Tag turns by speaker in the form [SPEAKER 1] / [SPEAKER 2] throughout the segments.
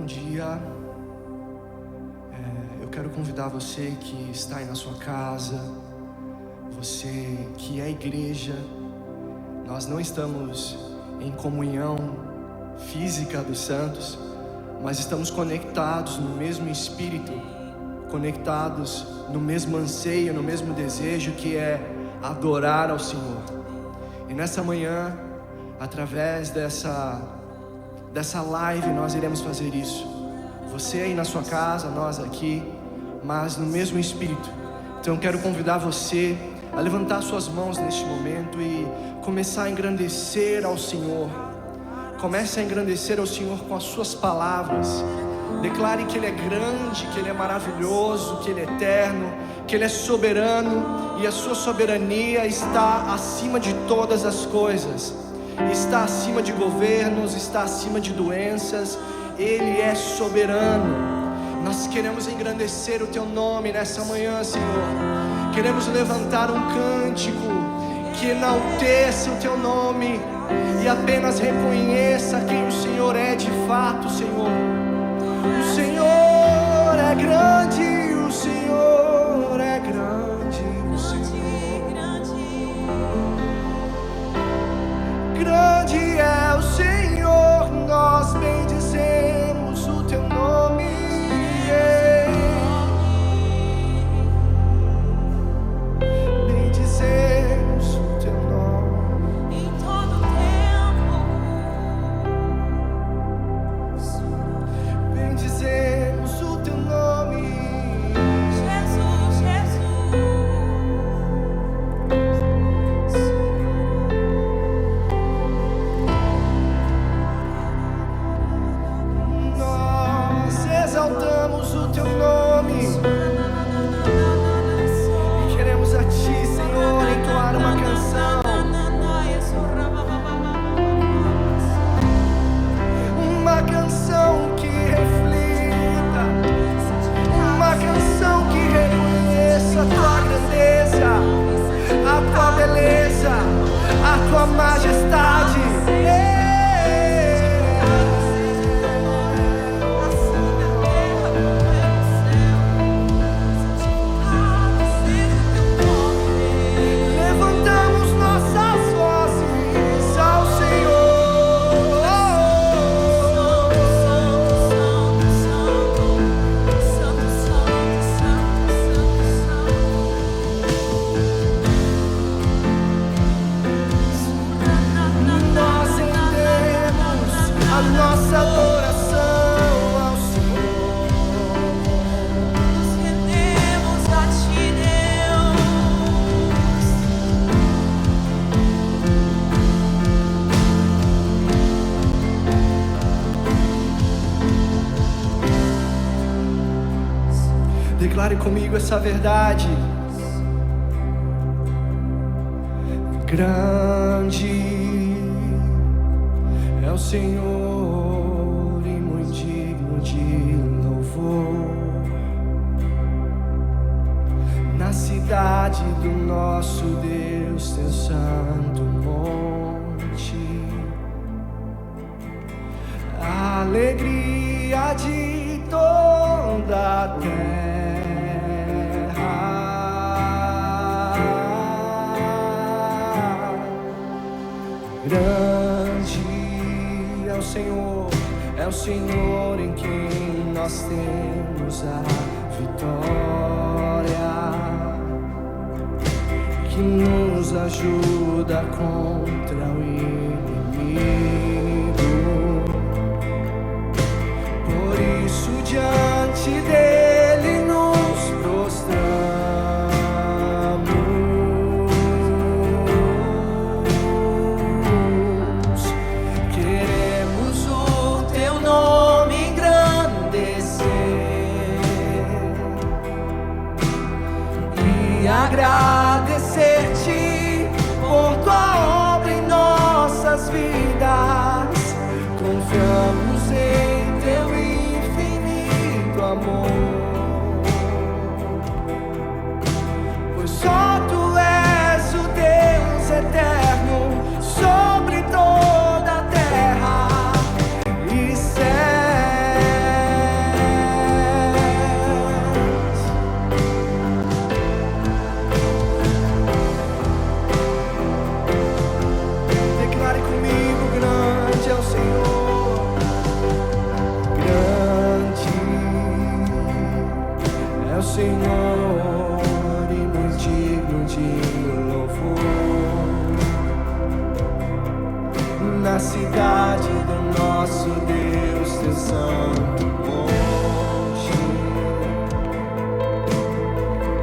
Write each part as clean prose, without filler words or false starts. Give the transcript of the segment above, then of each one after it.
[SPEAKER 1] bom dia. Eu quero convidar você que está aí na sua casa, você que é igreja. Nós não estamos em comunhão física dos santos, mas estamos conectados no mesmo espírito, conectados no mesmo anseio, no mesmo desejo, que é adorar ao Senhor. E nessa manhã, através dessa live, nós iremos fazer isso. Você aí na sua casa, nós aqui, mas no mesmo espírito. Então eu quero convidar você a levantar suas mãos neste momento e começar a engrandecer ao Senhor. Comece a engrandecer ao Senhor com as suas palavras. Declare que Ele é grande, que Ele é maravilhoso, que Ele é eterno, que Ele é soberano, e a sua soberania está acima de todas as coisas. Está acima de governos, está acima de doenças. Ele é soberano. Nós queremos engrandecer o Teu nome nessa manhã, Senhor. Queremos levantar um cântico que enalteça o Teu nome e apenas reconheça quem o Senhor é de fato, Senhor. O Senhor é grande, o Senhor é grande, o Senhor. Grande é o Senhor, nós bendizemos o Teu nome. Bendizemos o Teu nome em todo tempo. Bendizemos o Teu nome, Jesus, Jesus. Nós exaltamos o Teu nome e queremos a Ti, Senhor, entoar uma canção. Uma canção que reflita, uma canção que reconheça a Tua grandeza, a Tua beleza, a Tua majestade. Levantamos nossas vozes ao Senhor. Nós rendemos a nossa adoração ao Senhor. Nós rendemos a Ti, Deus. Declare comigo essa verdade. Grande é o Senhor e muito digno de louvor. Na cidade do nosso Deus, Teu santo monte, a alegria de toda a terra. Grande é o Senhor em quem nós temos a vitória, que nos ajuda contra o inimigo. Por isso diante dele nos prostramos. Queremos o Teu nome engrandecer e agradecer-Te por Tua obra em nossas vidas. Confiamos em Teu infinito amor, pois só Tu és o Deus eterno sobre toda a terra e céu. e muito digno de louvor. Na cidade do nosso Deus, teu santo monte,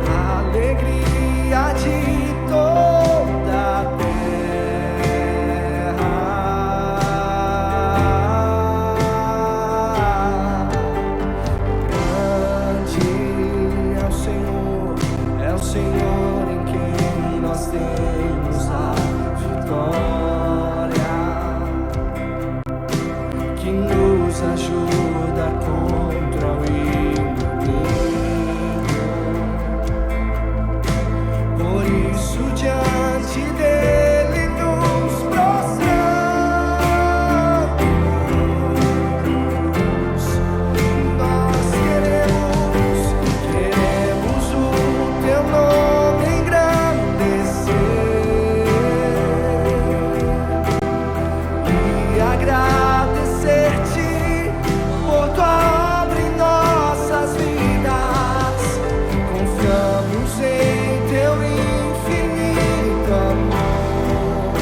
[SPEAKER 1] a alegria de toda a terra. Grande é o Senhor em quem nós temos a vitória, que nos ajuda contra o inimigo. Por isso diante dele nos prostramos. Nós queremos o teu nome engrandecer e agradecer-te por tua obra em nossas vidas. Confiamos em teu infinito amor,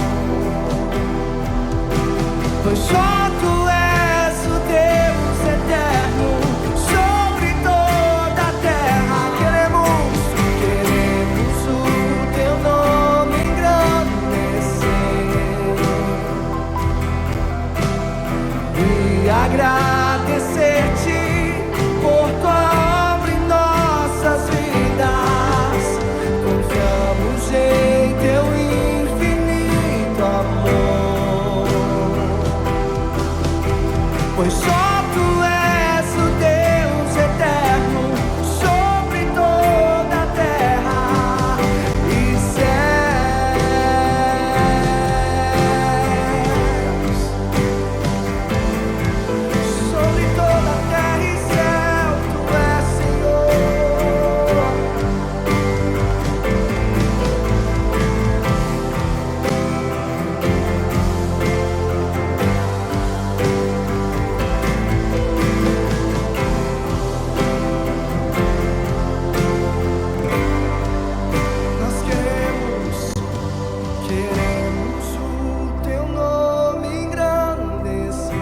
[SPEAKER 1] pois só tu és o Deus eterno sobre toda a terra. Queremos o teu nome engrandecer e agradecer-te por tua obra em nossas vidas. Confiamos em teu infinito amor, pois só tu és o Deus eterno sobre toda a terra e céus. Sobre toda a terra e céu, tu és Senhor. Nós queremos o teu nome engrandecer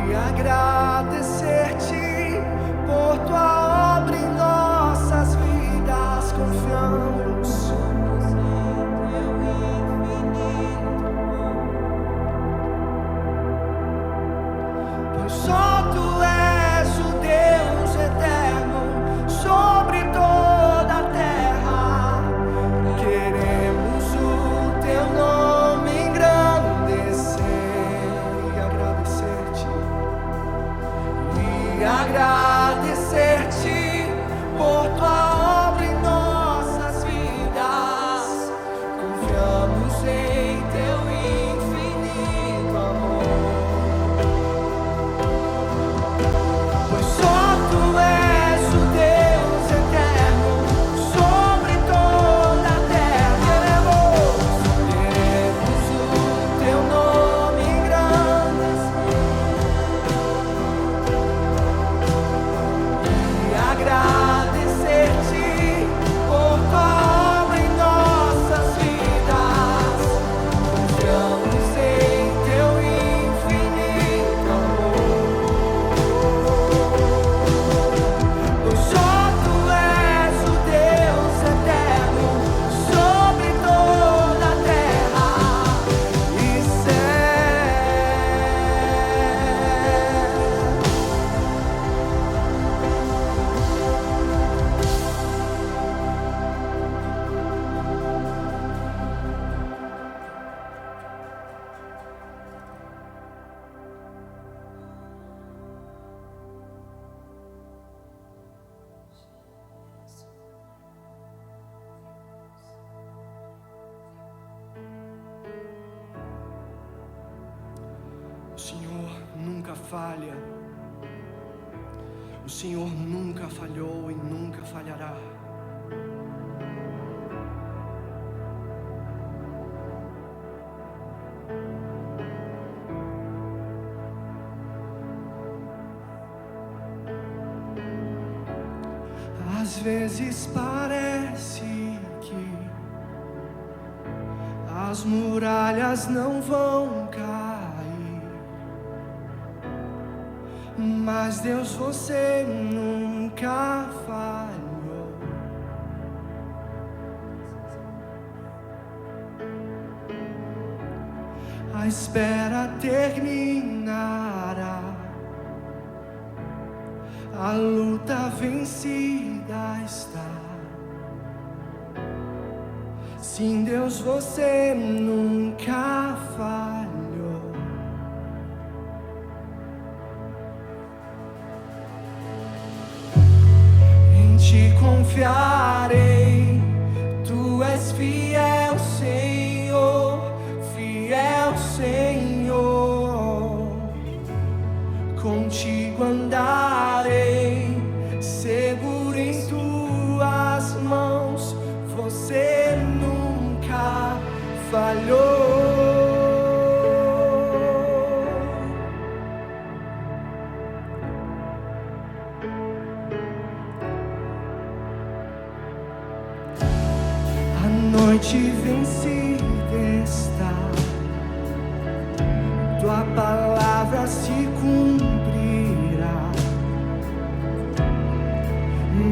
[SPEAKER 1] e agradecer-te por tua obra em nossas vidas. Confiamos pois só tu és o Deus eterno sobre toda a terra. Queremos o teu nome engrandecer e agradecer-te por tua obra em nossas vidas. Confiamos em teu infinito amor, pois só tu és o Deus eterno sobre toda a terra. Queremos o teu nome engrandecer e agradecer-te por tua obra em nossas vidas. Confiamos em teu infinito amor, pois só tu és o Deus eterno sobre toda a terra e o Senhor nunca falha. O Senhor nunca falhou e nunca falhará. Às vezes parece que as muralhas não vão cair, mas Deus, você nunca falhou. A espera terminará, a luta vencida está. Sim, Deus, você nunca falhou. Em ti confiarei, tu és fiel, Senhor, fiel, Senhor. Contigo andarei, seguro em tuas mãos, você nunca falhou. A noite vencida está, tua palavra se cumprirá.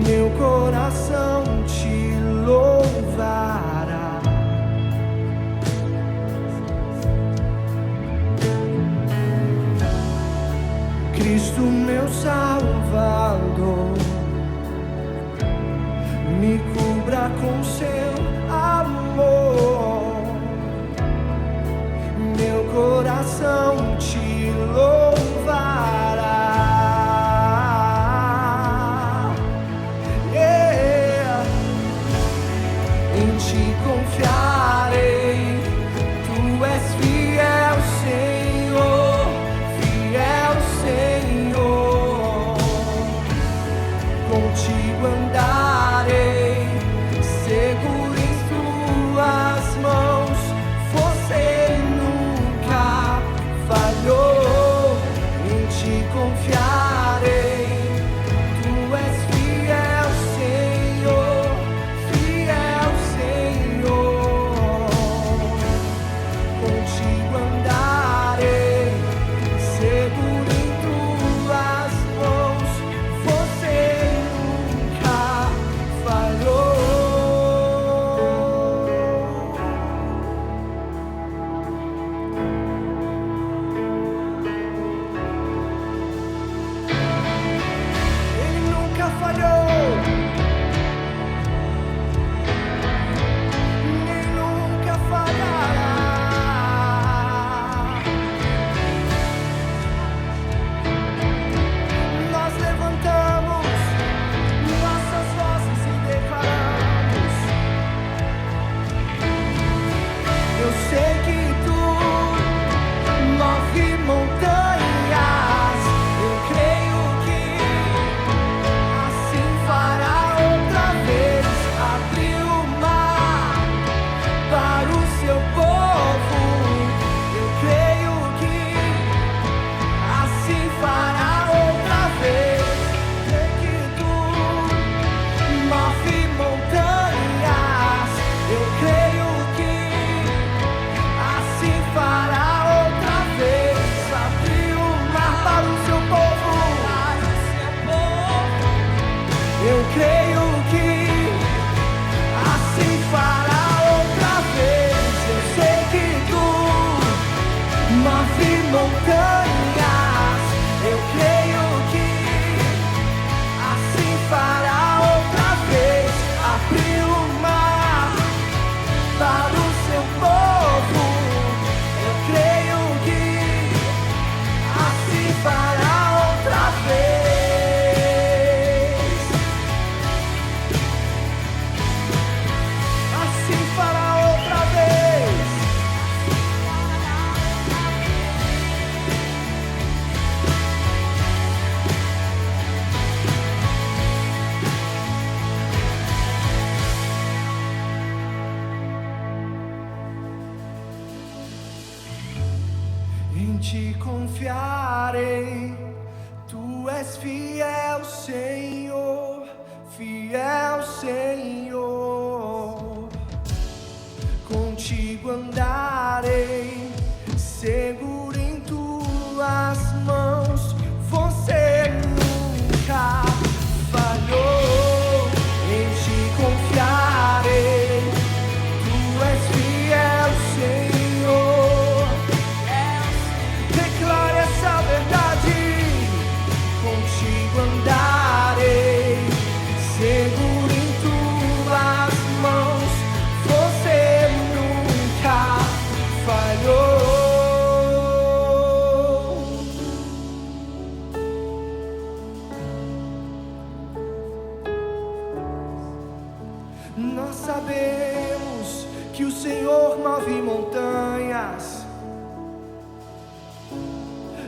[SPEAKER 1] Meu coração te louvará. Cristo, meu Salvador, me cubra com seu amor. Meu coração te louvará. Em ti confiarei, tu és fiel, Senhor, fiel, Senhor. Contigo andarei, seguro em tuas mãos, você nunca falhou. Em ti confiarei, tu és fiel, Senhor, fiel, Senhor. Contigo andarei, seguro em tuas mãos, você nunca falhou. Ele nunca falhou, nem nunca falhará. Nós levantamos nossas vozes e declaramos: eu sei que tu move montanhas. Eu creio que assim fará outra vez. Abriu o mar para o seu povo. Eu creio que assim fará outra vez. Sei que tu move montanhas. Eu creio que assim fará outra vez. Abriu o mar para o seu povo. Eu creio que assim fará outra vez. Eu sei que tu move montanhas. Eu creio que assim fará outra vez. Abriu o mar para o seu povo. Eu creio que assim fará outra vez. Assim fará outra vez. Em ti confiarei, tu és fiel, Senhor, fiel, Senhor. Contigo andarei, seguro em tuas mãos. Você nunca falhou, em ti confiarei. Tu és fiel, Senhor. Declare essa verdade. Contigo andarei, seguro em tuas mãos. Você nunca falhou. Nós sabemos que o Senhor move montanhas.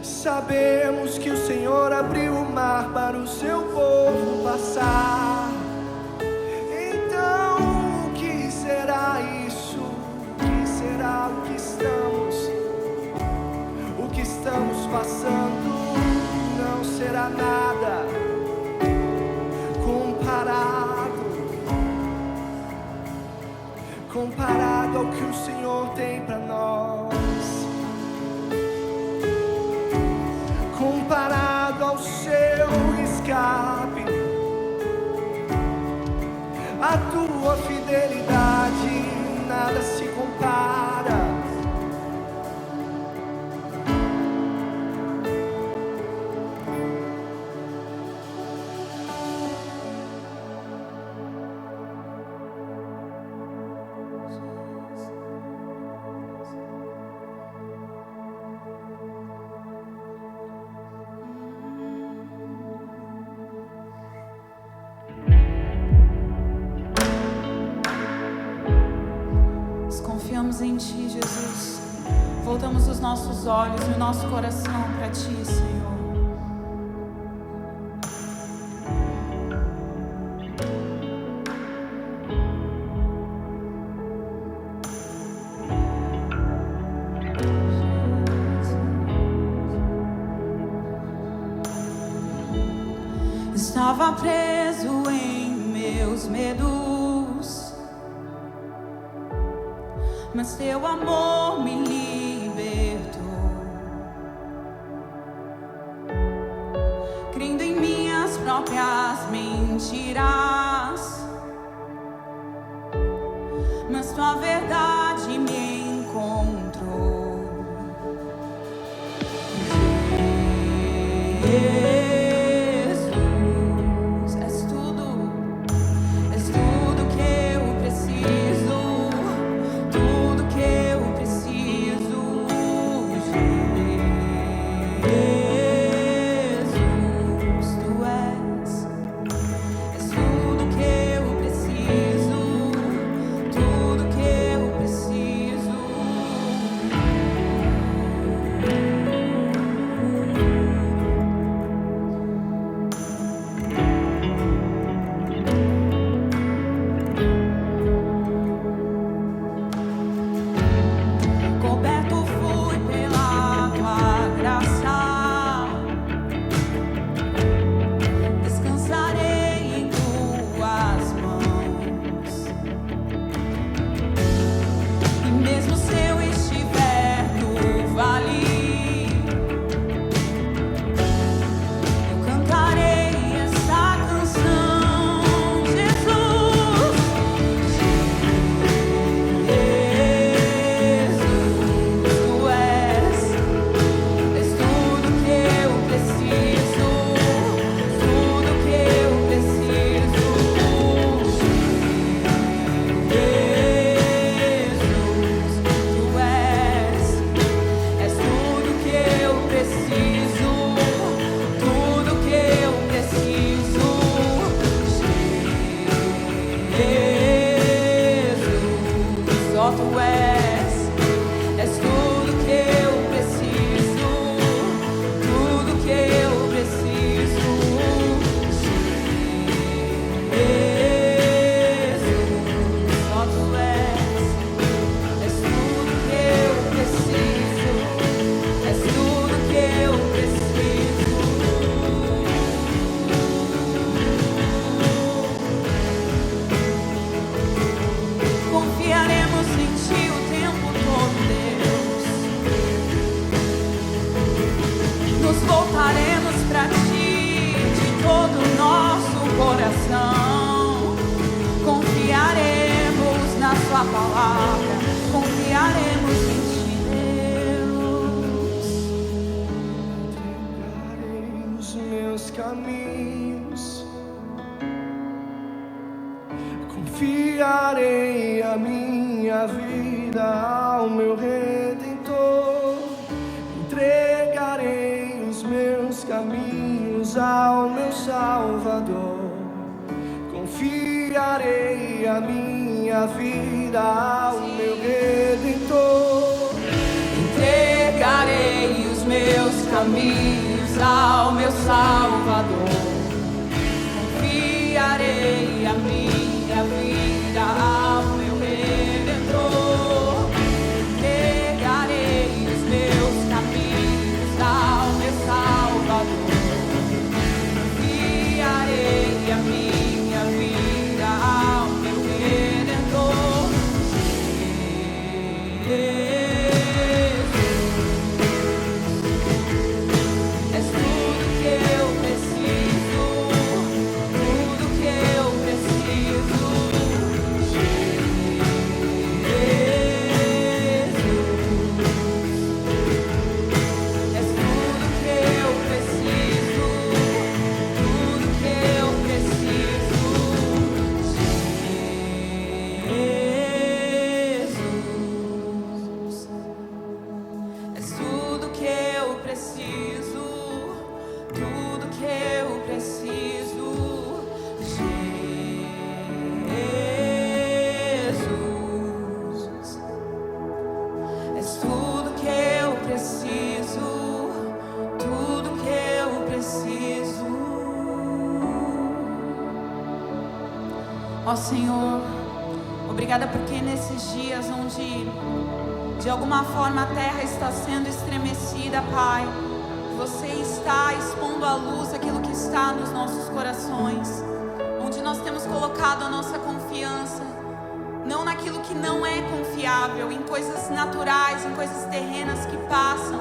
[SPEAKER 1] Sabemos que o Senhor abriu o mar para o seu povo passar. Então, o que será isso? O que será o que estamos passando? Não será nada comparado ao que o Senhor tem para nós. Comparado ao seu escape, a tua fidelidade nada se compara.
[SPEAKER 2] Confiamos em Ti, Jesus. Voltamos os nossos olhos e o nosso coração para Ti, Senhor. Estava preso em meus medos, mas teu amor me libertou. Crendo em minhas próprias mentiras, mas tua verdade me encontrou. Jesus,
[SPEAKER 1] Confiarei a minha vida ao meu Redentor, entregarei os meus caminhos ao meu Salvador. Confiarei a minha vida ao meu Redentor,
[SPEAKER 2] entregarei os meus caminhos ao meu Salvador. Confiarei a minha vida ao meu Redentor. Entregarei os meus caminhos ao meu Salvador. Confiarei a minha vida ao meu Redentor. És tudo que eu preciso, tudo que eu preciso. És tudo que eu preciso, tudo que eu preciso. Jesus, és tudo que eu preciso, tudo que eu preciso. Jesus, és tudo que eu preciso, tudo que eu preciso. Ó Senhor, obrigada porque nesses dias onde de alguma forma a terra está sendo estremecida, Pai, você está expondo à luz aquilo que está nos nossos corações, onde nós temos colocado a nossa confiança, não naquilo que não é confiável, em coisas naturais, em coisas terrenas que passam.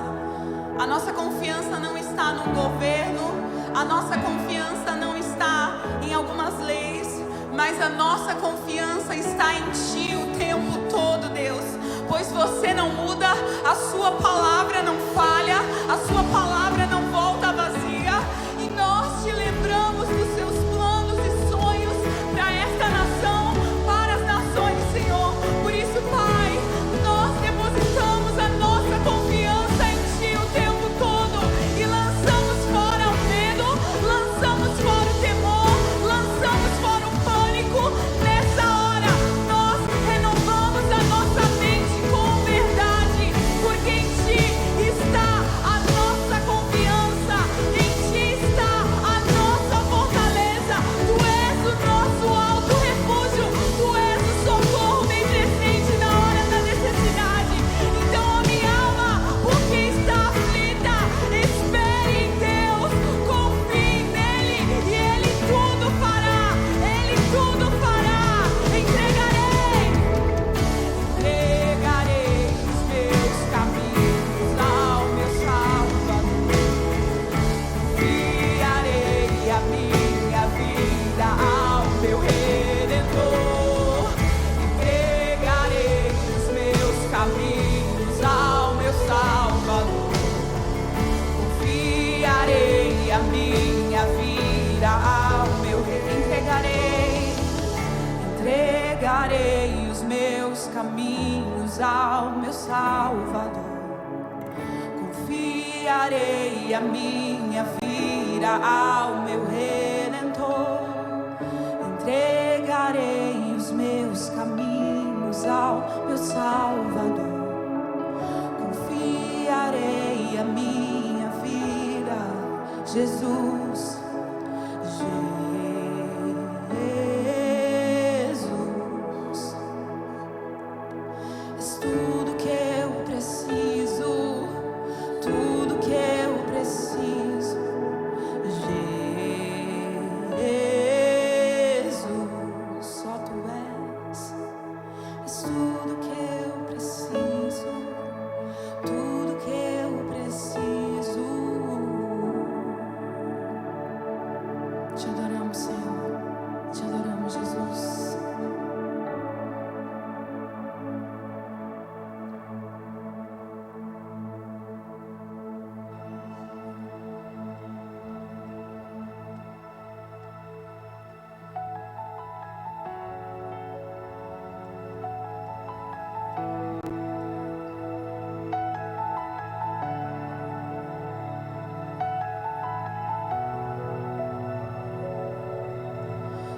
[SPEAKER 2] A nossa confiança não está no governo, a nossa confiança não está em algumas leis, mas a nossa confiança está em Ti o tempo todo, Deus. Pois você não muda, a sua palavra não falha, a sua palavra não volta vazia. E nós te lembramos dos seus planos e sonhos para esta nação, para as nações, Senhor. Por isso, Pai, nós depositamos a nossa confiança em Ti o tempo todo e lançamos fora o medo, lançamos fora o temor, lançamos fora o pânico. Nessa hora, nós renovamos a nossa mente com verdade, porque em Ti está a nossa confiança, em Ti está a nossa fortaleza. Tu és o nosso alto refúgio, Tu és o socorro bem presente na hora da necessidade. Então, ó minha alma, porque está aflita, espere em Deus, confie nele e Ele tudo fará, Ele tudo fará. Entregarei os meus caminhos ao meu Salvador. Confiarei a minha vida ao meu Redentor. Entregarei os meus caminhos ao meu Salvador. Confiarei a minha vida ao meu Redentor. Entregarei os meus caminhos ao meu Salvador. Confiarei a minha vida ao meu Redentor. Entregarei os meus caminhos ao meu Salvador. Confiarei a minha vida, Jesus. Jesus, és tudo que eu preciso, tudo que eu preciso. Jesus, só Tu és tudo que eu preciso, tudo que eu preciso.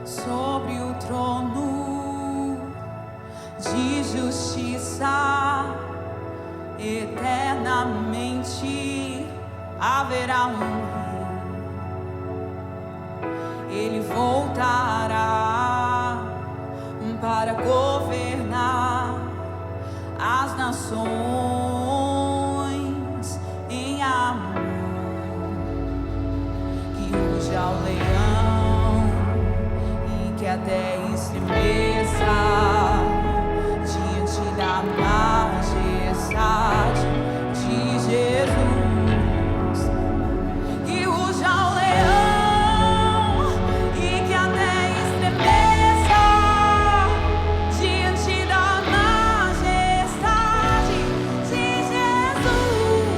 [SPEAKER 2] sobre o trono de justiça, eternamente haverá um rei. Ele voltará para governar as nações em amor. Que ruja o leão e que a terra estremeça diante da majestade de Jesus. Que ruja o leão e que a terra estremeça diante da majestade de Jesus.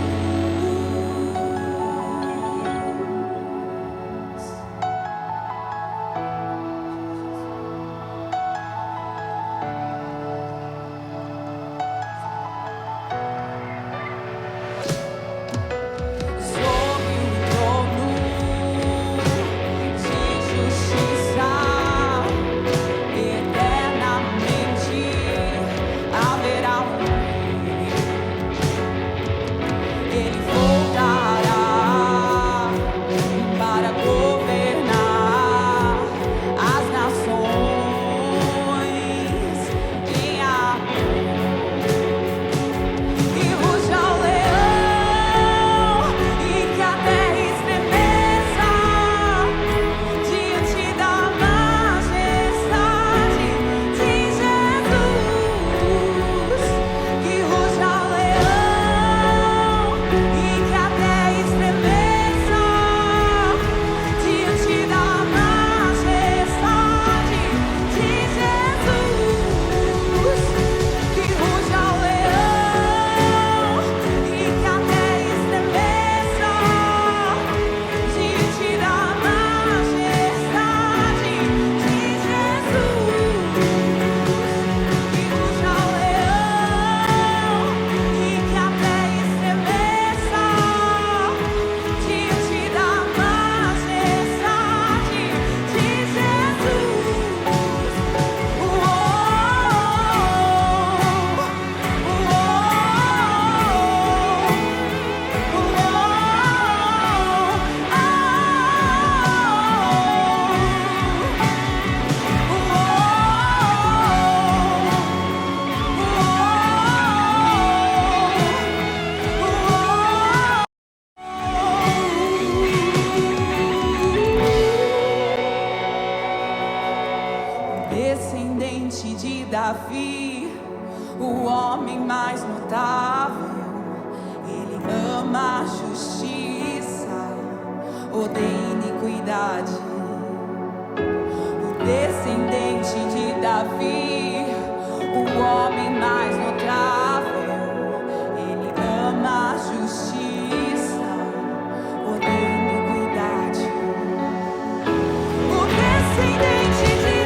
[SPEAKER 2] Descendente de Davi, o homem mais notável. Ele ama a justiça, odeia iniquidade. O descendente de Davi, o homem mais notável. Ele ama a justiça, odeia iniquidade. O descendente de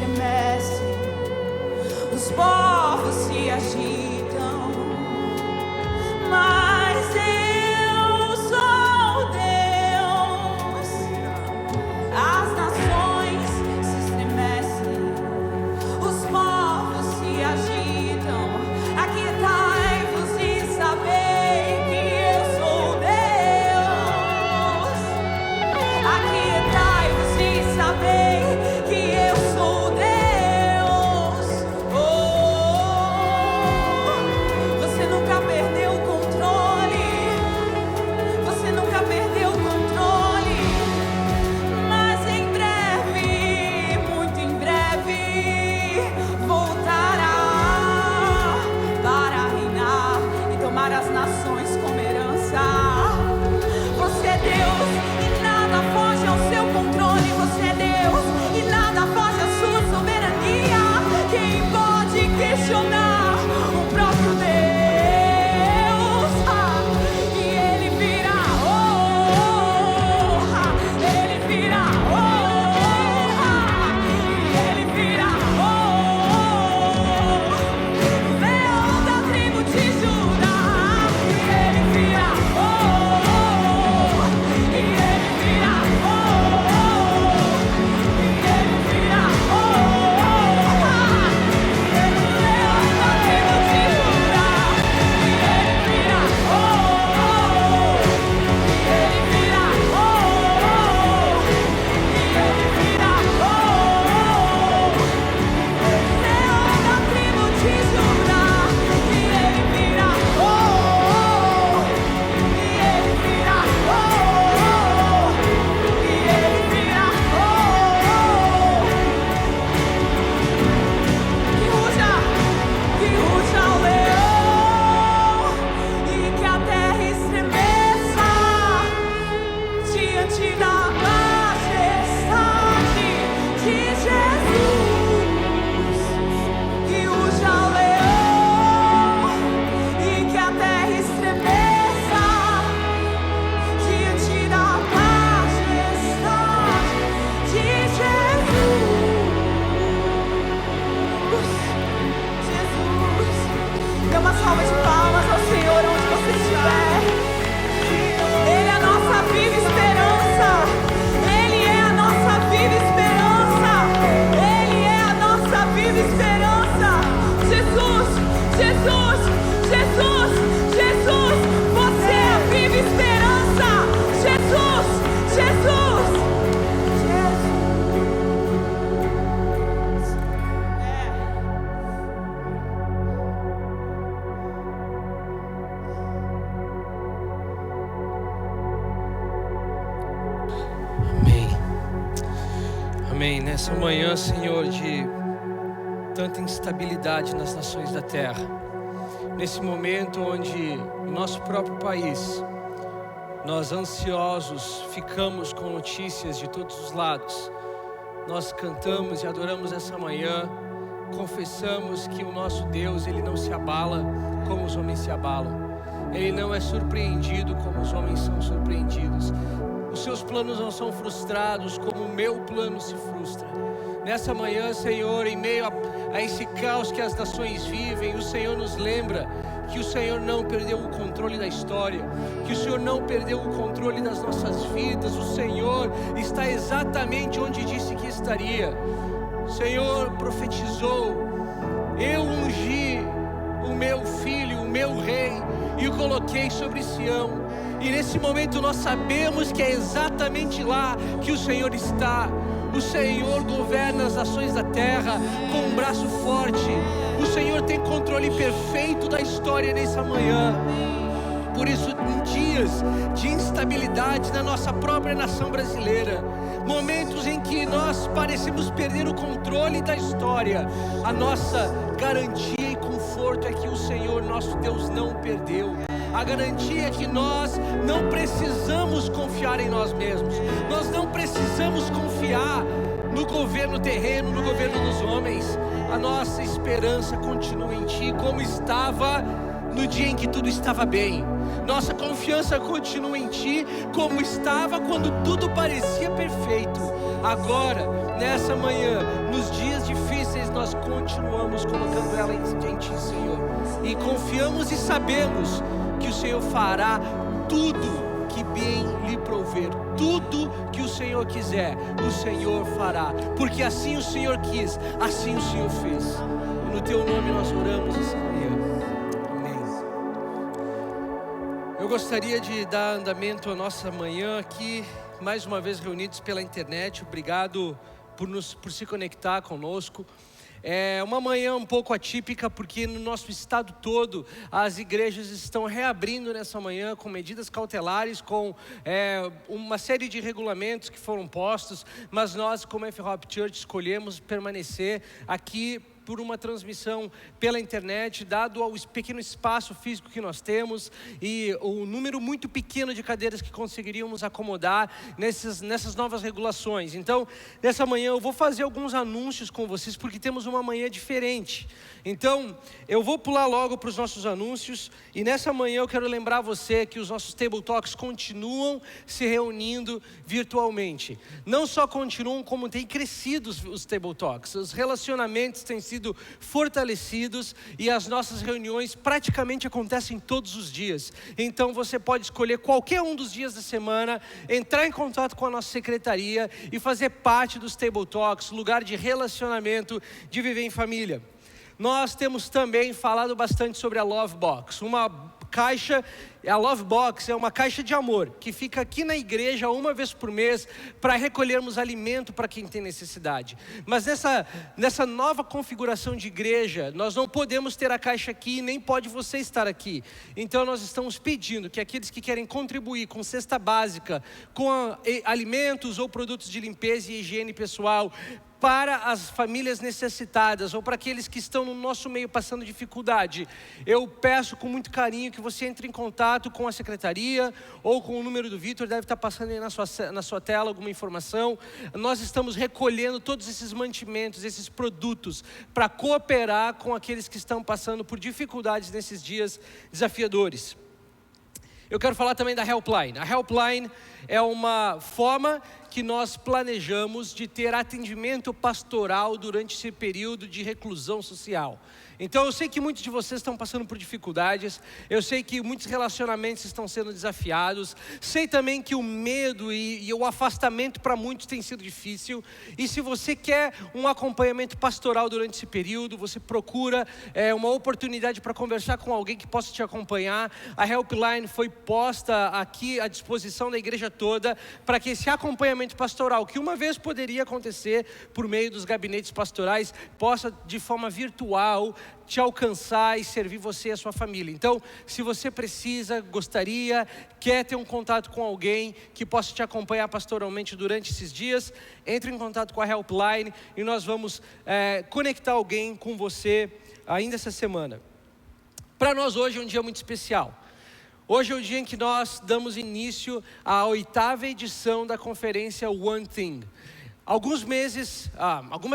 [SPEAKER 2] estremecem, os povos se agitam, mas eu sou Deus. As nações se estremecem, os povos se agitam. Aquietai-vos e sabei que eu sou Deus. Aquietai-vos e sabei que eu sou Deus. Você nunca perdeu o controle. Você nunca perdeu o controle. Mas em breve, muito em breve, voltará para reinar e tomar as nações como herança. Você é Deus e nada foge ao seu controle. Você é Deus e nada foge à sua soberania. Quem pode questionar o próprio Deus? E ele vira honra, ele vira honra, e ele vira honra. Leão da tribo de Judá, e ele vira honra, e ele vira honra, e ele vira honra. Leão da tribo de Judá, e ele vira honra, e ele vira honra, e ele vira honra. Leão da tribo de Judá, e ele vira honra, e ele vira honra, e ele vira honra. Que ruja o leão e que a terra estremeça diante da majestade de Jesus. Que ruja o leão e que a terra estremeça diante da majestade de Jesus. Dê uma salva de palmas ao Senhor onde você estiver. Ele é a nossa viva esperança. Ele é a nossa viva esperança. Ele é a nossa viva esperança. Jesus, Jesus, Jesus, Jesus. Você é a viva esperança. Jesus, Jesus, Jesus.
[SPEAKER 3] Amém. Amém. Nessa manhã, Senhor, de tanta instabilidade nas nações da terra, nesse momento onde o nosso próprio país, nós ansiosos ficamos com notícias de todos os lados, nós cantamos e adoramos essa manhã, confessamos que o nosso Deus, Ele não se abala como os homens se abalam. Ele não é surpreendido como os homens são surpreendidos. Os seus planos não são frustrados como o meu plano se frustra. Nessa manhã, Senhor, em meio a esse caos que as nações vivem, o Senhor nos lembra que o Senhor não perdeu o controle da história, que o Senhor não perdeu o controle das nossas vidas. O Senhor está exatamente onde disse que estaria. O Senhor profetizou: eu ungi o meu filho, o meu rei, e o coloquei sobre Sião. E nesse momento nós sabemos que é exatamente lá que o Senhor está. O Senhor governa as nações da terra com um braço forte. O Senhor tem controle perfeito da história nessa manhã. Por isso, em dias de instabilidade na nossa própria nação brasileira, momentos em que nós parecemos perder o controle da história, a nossa garantia e conforto é que o Senhor nosso Deus não perdeu. A garantia é que nós não precisamos confiar em nós mesmos. Nós não precisamos confiar no governo terreno, no governo dos homens. A nossa esperança continua em Ti, como estava no dia em que tudo estava bem. Nossa confiança continua em Ti, como estava quando tudo parecia perfeito. Agora, nessa manhã, nos dias difíceis, nós continuamos colocando ela em Ti, Senhor. E confiamos e sabemos que o Senhor fará tudo que bem lhe prover. Tudo que o Senhor quiser, o Senhor fará. Porque assim o Senhor quis, assim o Senhor fez. E no Teu nome nós oramos essa manhã. Amém. Eu gostaria de dar andamento à nossa manhã aqui, mais uma vez reunidos pela internet. Obrigado por se conectar conosco. É uma manhã um pouco atípica, porque no nosso estado todo as igrejas estão reabrindo nessa manhã com medidas cautelares, com uma série de regulamentos que foram postos, mas nós, como Fhop Church, escolhemos permanecer aqui por uma transmissão pela internet, dado ao pequeno espaço físico que nós temos e o número muito pequeno de cadeiras que conseguiríamos acomodar nessas novas regulações. Então, nessa manhã eu vou fazer alguns anúncios com vocês, porque temos uma manhã diferente. Então, eu vou pular logo para os nossos anúncios, e nessa manhã eu quero lembrar você que os nossos Table Talks continuam se reunindo virtualmente. Não só continuam, como têm crescido os Table Talks. Os relacionamentos têm sido fortalecidos e as nossas reuniões praticamente acontecem todos os dias. Então você pode escolher qualquer um dos dias da semana, entrar em contato com a nossa secretaria e fazer parte dos Table Talks, lugar de relacionamento, de viver em família. Nós temos também falado bastante sobre a Love Box, uma caixa. A Love Box é uma caixa de amor que fica aqui na igreja uma vez por mês para recolhermos alimento para quem tem necessidade. Mas nessa nova configuração de igreja, nós não podemos ter a caixa aqui, nem pode você estar aqui. Então nós estamos pedindo que aqueles que querem contribuir com cesta básica, com alimentos ou produtos de limpeza e higiene pessoal, para as famílias necessitadas ou para aqueles que estão no nosso meio passando dificuldade, eu peço com muito carinho que você entre em contato com a secretaria ou com o número do Vitor, deve estar passando aí na sua tela alguma informação. Nós estamos recolhendo todos esses mantimentos, esses produtos, para cooperar com aqueles que estão passando por dificuldades nesses dias desafiadores. Eu quero falar também da Helpline. A Helpline é uma forma que nós planejamos de ter atendimento pastoral durante esse período de reclusão social. Então eu sei que muitos de vocês estão passando por dificuldades, eu sei que muitos relacionamentos estão sendo desafiados, sei também que o medo e o afastamento para muitos tem sido difícil, e se você quer um acompanhamento pastoral durante esse período, você procura uma oportunidade para conversar com alguém que possa te acompanhar. A Helpline foi posta aqui à disposição da igreja toda, para que esse acompanhamento pastoral, que uma vez poderia acontecer por meio dos gabinetes pastorais, possa de forma virtual te alcançar e servir você e a sua família. Então, se você precisa, gostaria, quer ter um contato com alguém que possa te acompanhar pastoralmente durante esses dias, entre em contato com a Helpline e nós vamos conectar alguém com você ainda essa semana. Para nós hoje é um dia muito especial. Hoje é o dia em que nós damos início à 8ª edição da conferência One Thing. Algumas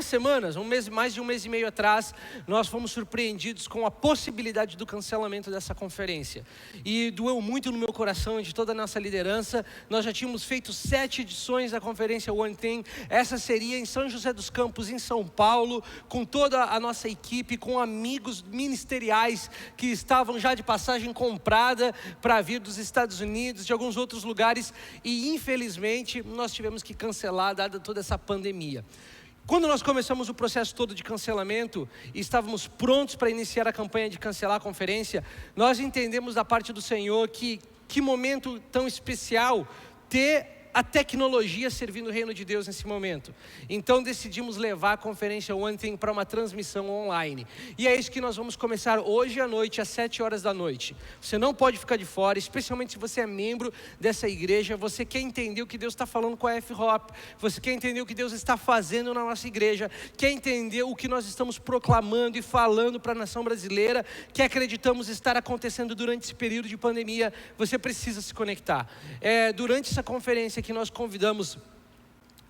[SPEAKER 3] semanas, mais de um mês e meio atrás, nós fomos surpreendidos com a possibilidade do cancelamento dessa conferência. E doeu muito no meu coração e de toda a nossa liderança. Nós já tínhamos feito 7 edições da conferência One Thing. Essa seria em São José dos Campos, em São Paulo, com toda a nossa equipe, com amigos ministeriais que estavam já de passagem comprada para vir dos Estados Unidos, de alguns outros lugares. E infelizmente nós tivemos que cancelar, dada toda essa pandemia. Quando nós começamos o processo todo de cancelamento e estávamos prontos para iniciar a campanha de cancelar a conferência, nós entendemos da parte do Senhor que momento tão especial ter a tecnologia servindo o reino de Deus nesse momento. Então decidimos levar a conferência One Thing para uma transmissão online. E é isso que nós vamos começar hoje à noite, às 7 horas da noite. Você não pode ficar de fora, especialmente se você é membro dessa igreja. Você quer entender o que Deus está falando com a Fhop, você quer entender o que Deus está fazendo na nossa igreja, quer entender o que nós estamos proclamando e falando para a nação brasileira, que acreditamos estar acontecendo durante esse período de pandemia. Você precisa se conectar. Durante essa conferência que nós convidamos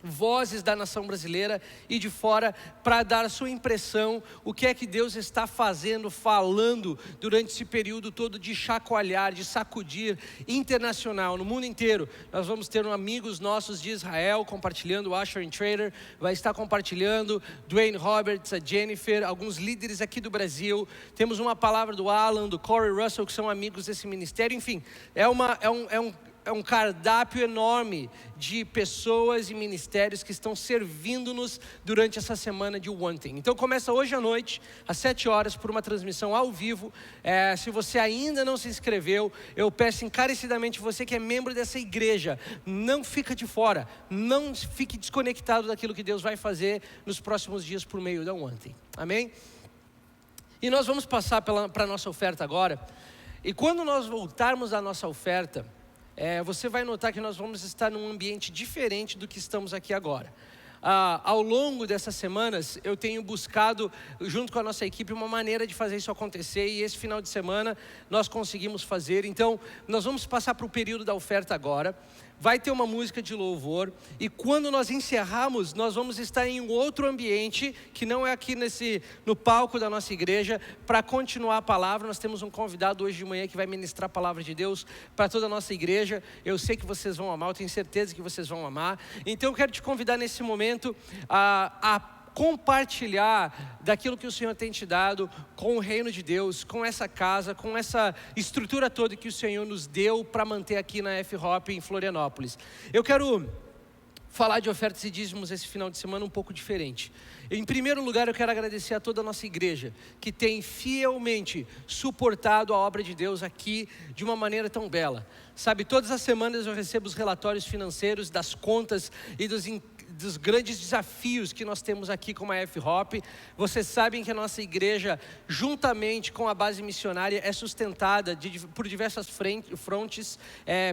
[SPEAKER 3] vozes da nação brasileira e de fora, para dar a sua impressão, o que é que Deus está fazendo, falando durante esse período todo de chacoalhar, de sacudir internacional, no mundo inteiro. Nós vamos ter amigos nossos de Israel compartilhando, o Asher and Trader vai estar compartilhando, Dwayne Roberts, a Jennifer, alguns líderes aqui do Brasil. Temos uma palavra do Alan, do Corey Russell, que são amigos desse ministério. Enfim, é um cardápio enorme de pessoas e ministérios que estão servindo-nos durante essa semana de One Thing. Então começa hoje à noite, às 7 horas, por uma transmissão ao vivo. Se você ainda não se inscreveu, eu peço encarecidamente, você que é membro dessa igreja, não fica de fora, não fique desconectado daquilo que Deus vai fazer nos próximos dias por meio da One Thing. Amém? E nós vamos passar para a nossa oferta agora. E quando nós voltarmos à nossa oferta, você vai notar que nós vamos estar num ambiente diferente do que estamos aqui agora. Ao longo dessas semanas, eu tenho buscado, junto com a nossa equipe, uma maneira de fazer isso acontecer. E esse final de semana, nós conseguimos fazer. Então, nós vamos passar para o período da oferta agora. Vai ter uma música de louvor. E quando nós encerrarmos, nós vamos estar em um outro ambiente, que não é aqui no palco da nossa igreja, para continuar a palavra. Nós temos um convidado hoje de manhã que vai ministrar a palavra de Deus para toda a nossa igreja. Eu sei que vocês vão amar, eu tenho certeza que vocês vão amar. Então eu quero te convidar nesse momento a compartilhar daquilo que o Senhor tem te dado com o reino de Deus, com essa casa, com essa estrutura toda que o Senhor nos deu para manter aqui na Fhop em Florianópolis. Eu quero falar de ofertas e dízimos esse final de semana um pouco diferente. Em primeiro lugar, eu quero agradecer a toda a nossa igreja, que tem fielmente suportado a obra de Deus aqui de uma maneira tão bela. Sabe, todas as semanas eu recebo os relatórios financeiros das contas e dos grandes desafios que nós temos aqui com a Fhop. Vocês sabem que a nossa igreja, juntamente com a base missionária, é sustentada por diversas frontes,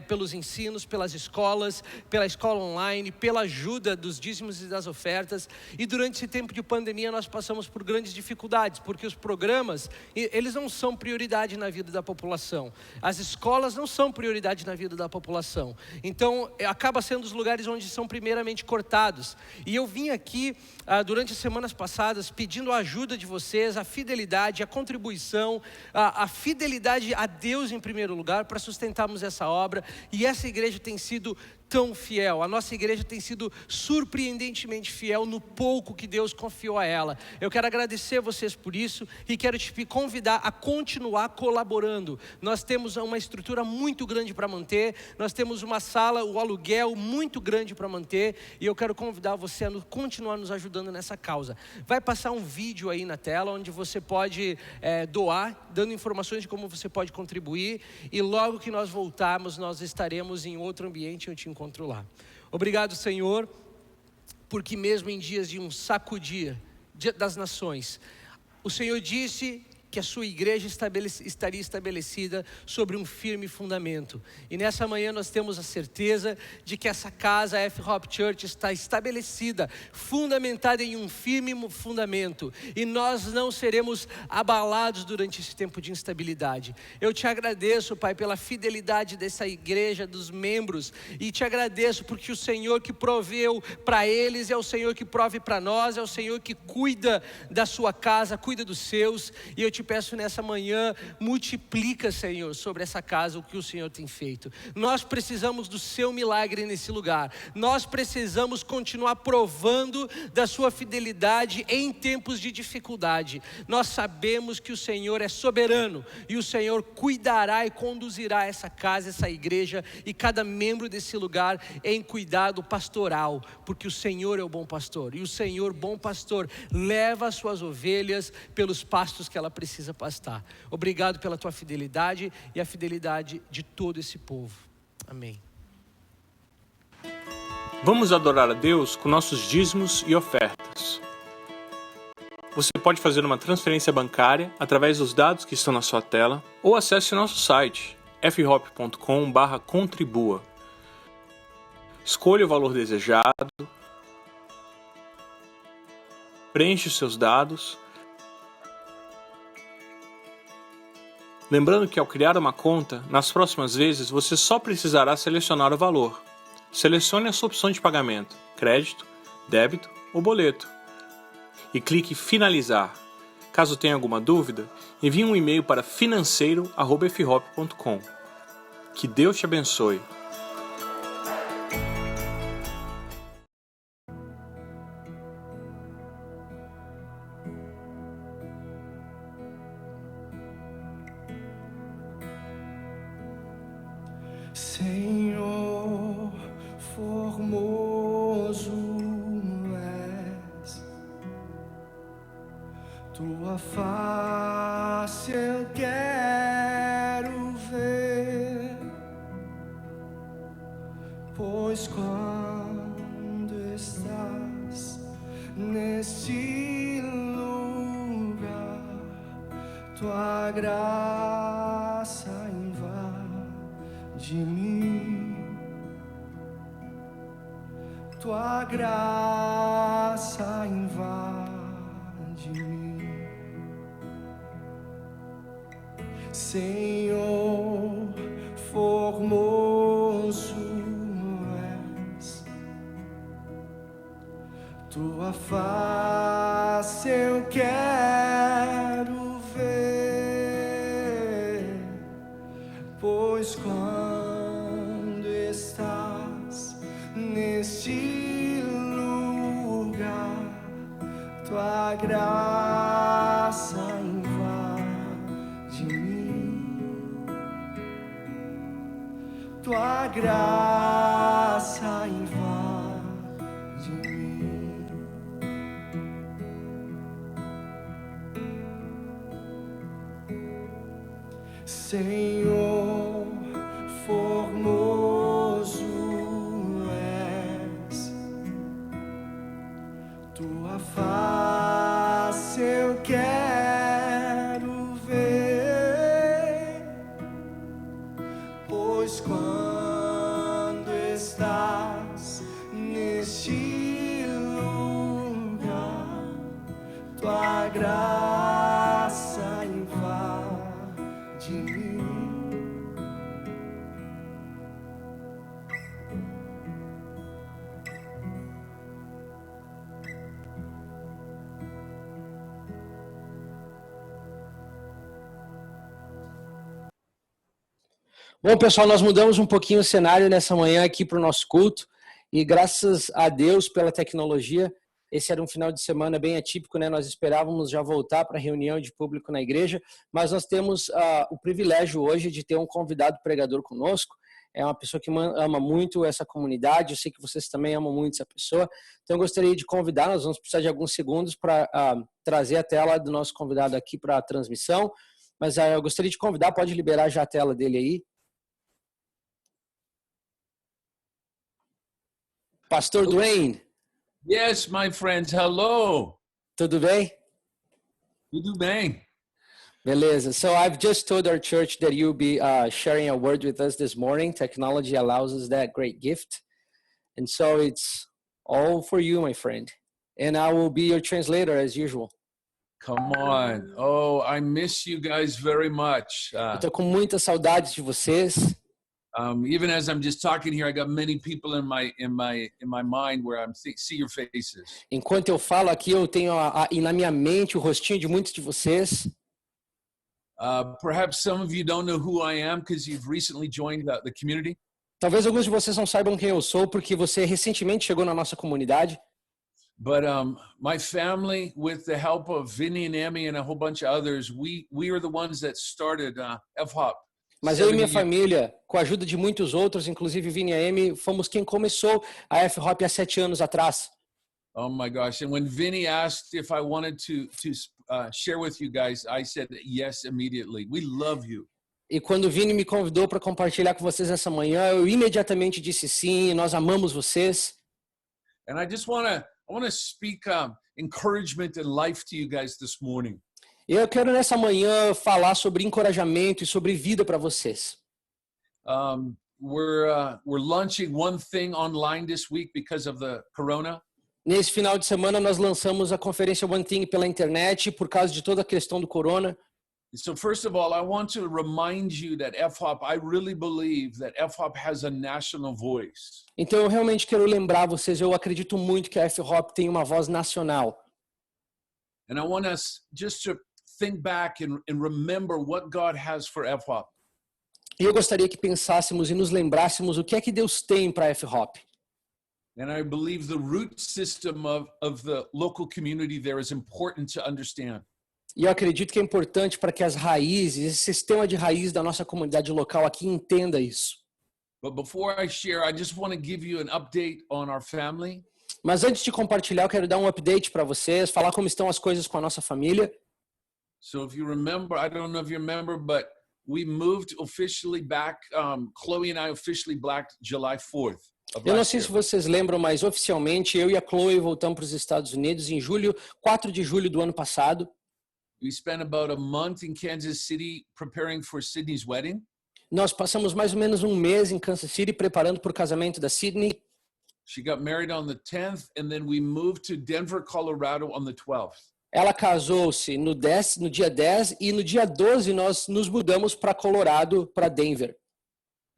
[SPEAKER 3] pelos ensinos, pelas escolas, pela escola online, pela ajuda dos dízimos e das ofertas. E durante esse tempo de pandemia nós passamos por grandes dificuldades, porque os programas, eles não são prioridade na vida da população. As escolas não são prioridade na vida da população. Então, acaba sendo os lugares onde são primeiramente cortados. E eu vim aqui durante as semanas passadas pedindo a ajuda de vocês, a fidelidade, a contribuição, a fidelidade a Deus em primeiro lugar para sustentarmos essa obra. E essa igreja tem sido tão fiel, a nossa igreja tem sido surpreendentemente fiel no pouco que Deus confiou a ela. Eu quero agradecer a vocês por isso e quero te convidar a continuar colaborando. Nós temos uma estrutura muito grande para manter, nós temos uma sala, o aluguel muito grande para manter, e eu quero convidar você a continuar nos ajudando nessa causa. Vai passar um vídeo aí na tela onde você pode doar, dando informações de como você pode contribuir, e logo que nós voltarmos, nós estaremos em outro ambiente, eu te encontro lá. Obrigado, Senhor, porque mesmo em dias de um sacudir das nações, o Senhor disse que a sua igreja estaria estabelecida sobre um firme fundamento. E nessa manhã nós temos a certeza de que essa casa, a Fhop Church, está estabelecida, fundamentada em um firme fundamento. E nós não seremos abalados durante esse tempo de instabilidade. Eu te agradeço, Pai, pela fidelidade dessa igreja, dos membros. E te agradeço porque o Senhor que proveu para eles é o Senhor que prove para nós, é o Senhor que cuida da sua casa, cuida dos seus. E eu te peço nessa manhã, multiplica, Senhor, sobre essa casa o que o Senhor tem feito. Nós precisamos do seu milagre nesse lugar. Nós precisamos continuar provando da sua fidelidade em tempos de dificuldade. Nós sabemos que o Senhor é soberano e o Senhor cuidará e conduzirá essa casa, essa igreja e cada membro desse lugar em cuidado pastoral, porque o Senhor é o bom pastor e o Senhor, bom pastor, leva as suas ovelhas pelos pastos que ela precisa pastar. Obrigado pela tua fidelidade e a fidelidade de todo esse povo. Amém.
[SPEAKER 4] Vamos adorar a Deus com nossos dízimos e ofertas. Você pode fazer uma transferência bancária através dos dados que estão na sua tela ou acesse nosso site fhop.com/contribua. Escolha o valor desejado, preencha os seus dados. Lembrando que ao criar uma conta, nas próximas vezes você só precisará selecionar o valor. Selecione a sua opção de pagamento. crédito, débito ou boleto. E clique em finalizar. Caso tenha alguma dúvida, envie um e-mail para financeiro@fhop.com. Que Deus te abençoe.
[SPEAKER 1] Senhor, formoso és, tua face eu quero ver, pois quando estás nesse lugar, tua graça invade mim, tua graça invade mim, Senhor, formoso és, tua face eu quero ver, pois quando estás neste lugar, tua graça invade mim, tua graça invade mim, Senhor, formoso és, tua face eu quero ver, pois quando estás neste lugar, tua graça invade mim.
[SPEAKER 5] Bom, pessoal, nós mudamos um pouquinho o cenário nessa manhã aqui para o nosso culto e graças a Deus pela tecnologia, esse era um final de semana bem atípico, né? Nós esperávamos já voltar para a reunião de público na igreja, mas nós temos o privilégio hoje de ter um convidado pregador conosco. É uma pessoa que ama muito essa comunidade, eu sei que vocês também amam muito essa pessoa, então eu gostaria de convidar, nós vamos precisar de alguns segundos para trazer a tela do nosso convidado aqui para a transmissão, mas eu gostaria de convidar, pode liberar já a tela dele aí. Pastor Dwayne.
[SPEAKER 6] Yes, my friends. Hello.
[SPEAKER 5] Tudo bem?
[SPEAKER 6] Tudo bem.
[SPEAKER 5] Beleza. So I've just told our church that you'll be sharing a word with us this morning. Technology allows us that great gift. And so it's all for you, my friend. And I will be your translator as usual.
[SPEAKER 6] Come on. Oh, I miss you guys very much.
[SPEAKER 5] Eu tô com muita saudade de vocês.
[SPEAKER 6] Even as I'm just talking here, I got many people in my mind where I'm see your faces.
[SPEAKER 5] Enquanto eu falo aqui, eu tenho na minha mente o rostinho de muitos de vocês.
[SPEAKER 6] Perhaps some of you don't know who I am because you've recently joined the community.
[SPEAKER 5] Talvez alguns de vocês não saibam quem eu sou porque você recentemente chegou na nossa comunidade.
[SPEAKER 6] But my family, with the help of Vinny and Amy and a whole bunch of others, we are the ones that started Fhop.
[SPEAKER 5] Mas eu e minha família, com a ajuda de muitos outros, inclusive Vini e a Amy, fomos quem começou a Fhop há 7 anos atrás.
[SPEAKER 6] Oh my gosh! And when Vinny asked if I wanted to share with you guys, I said yes immediately. We love you.
[SPEAKER 5] E quando o Vini me convidou para compartilhar com vocês essa manhã, eu imediatamente disse sim. Nós amamos vocês.
[SPEAKER 6] And I just want to speak encouragement and life to you guys this morning.
[SPEAKER 5] Eu quero nessa manhã falar sobre encorajamento e sobre vida para vocês.
[SPEAKER 6] We're launching one thing online this week because of the corona.
[SPEAKER 5] Nesse final de semana nós lançamos a conferência One Thing pela internet por causa de toda a questão do corona.
[SPEAKER 6] So first of all, I want to remind you that Fhop, I really believe that Fhop has a national voice.
[SPEAKER 5] Então eu realmente quero lembrar vocês, eu acredito muito que a Fhop tem uma voz nacional.
[SPEAKER 6] And I want us just to think back and remember what God has for Fhop.
[SPEAKER 5] E eu gostaria que pensássemos e nos lembrássemos o que é que Deus tem para a Fhop.
[SPEAKER 6] And I believe the root system of the local community there is important to understand.
[SPEAKER 5] E eu acredito que é importante para que as raízes, esse sistema de raiz da nossa comunidade local aqui entenda isso.
[SPEAKER 6] But before I share, I just want to give you an update on our family.
[SPEAKER 5] Mas antes de compartilhar, eu quero dar um update para vocês, falar como estão as coisas com a nossa família.
[SPEAKER 6] So if you remember, I don't know if you remember, but we moved officially back, Chloe and I officially back July 4th.
[SPEAKER 5] Eu não sei se vocês lembram, mas oficialmente eu e a Chloe voltamos para os Estados Unidos em 4 de julho do ano passado.
[SPEAKER 6] We spent about a month in Kansas City preparing for Sydney's wedding.
[SPEAKER 5] Nós passamos mais ou menos um mês em Kansas City preparando para o casamento da Sydney.
[SPEAKER 6] She got married on the 10th, and then we moved to Denver, Colorado on the 12th.
[SPEAKER 5] Ela casou-se no dia 10 e no dia 12 nós nos mudamos para Colorado, para Denver.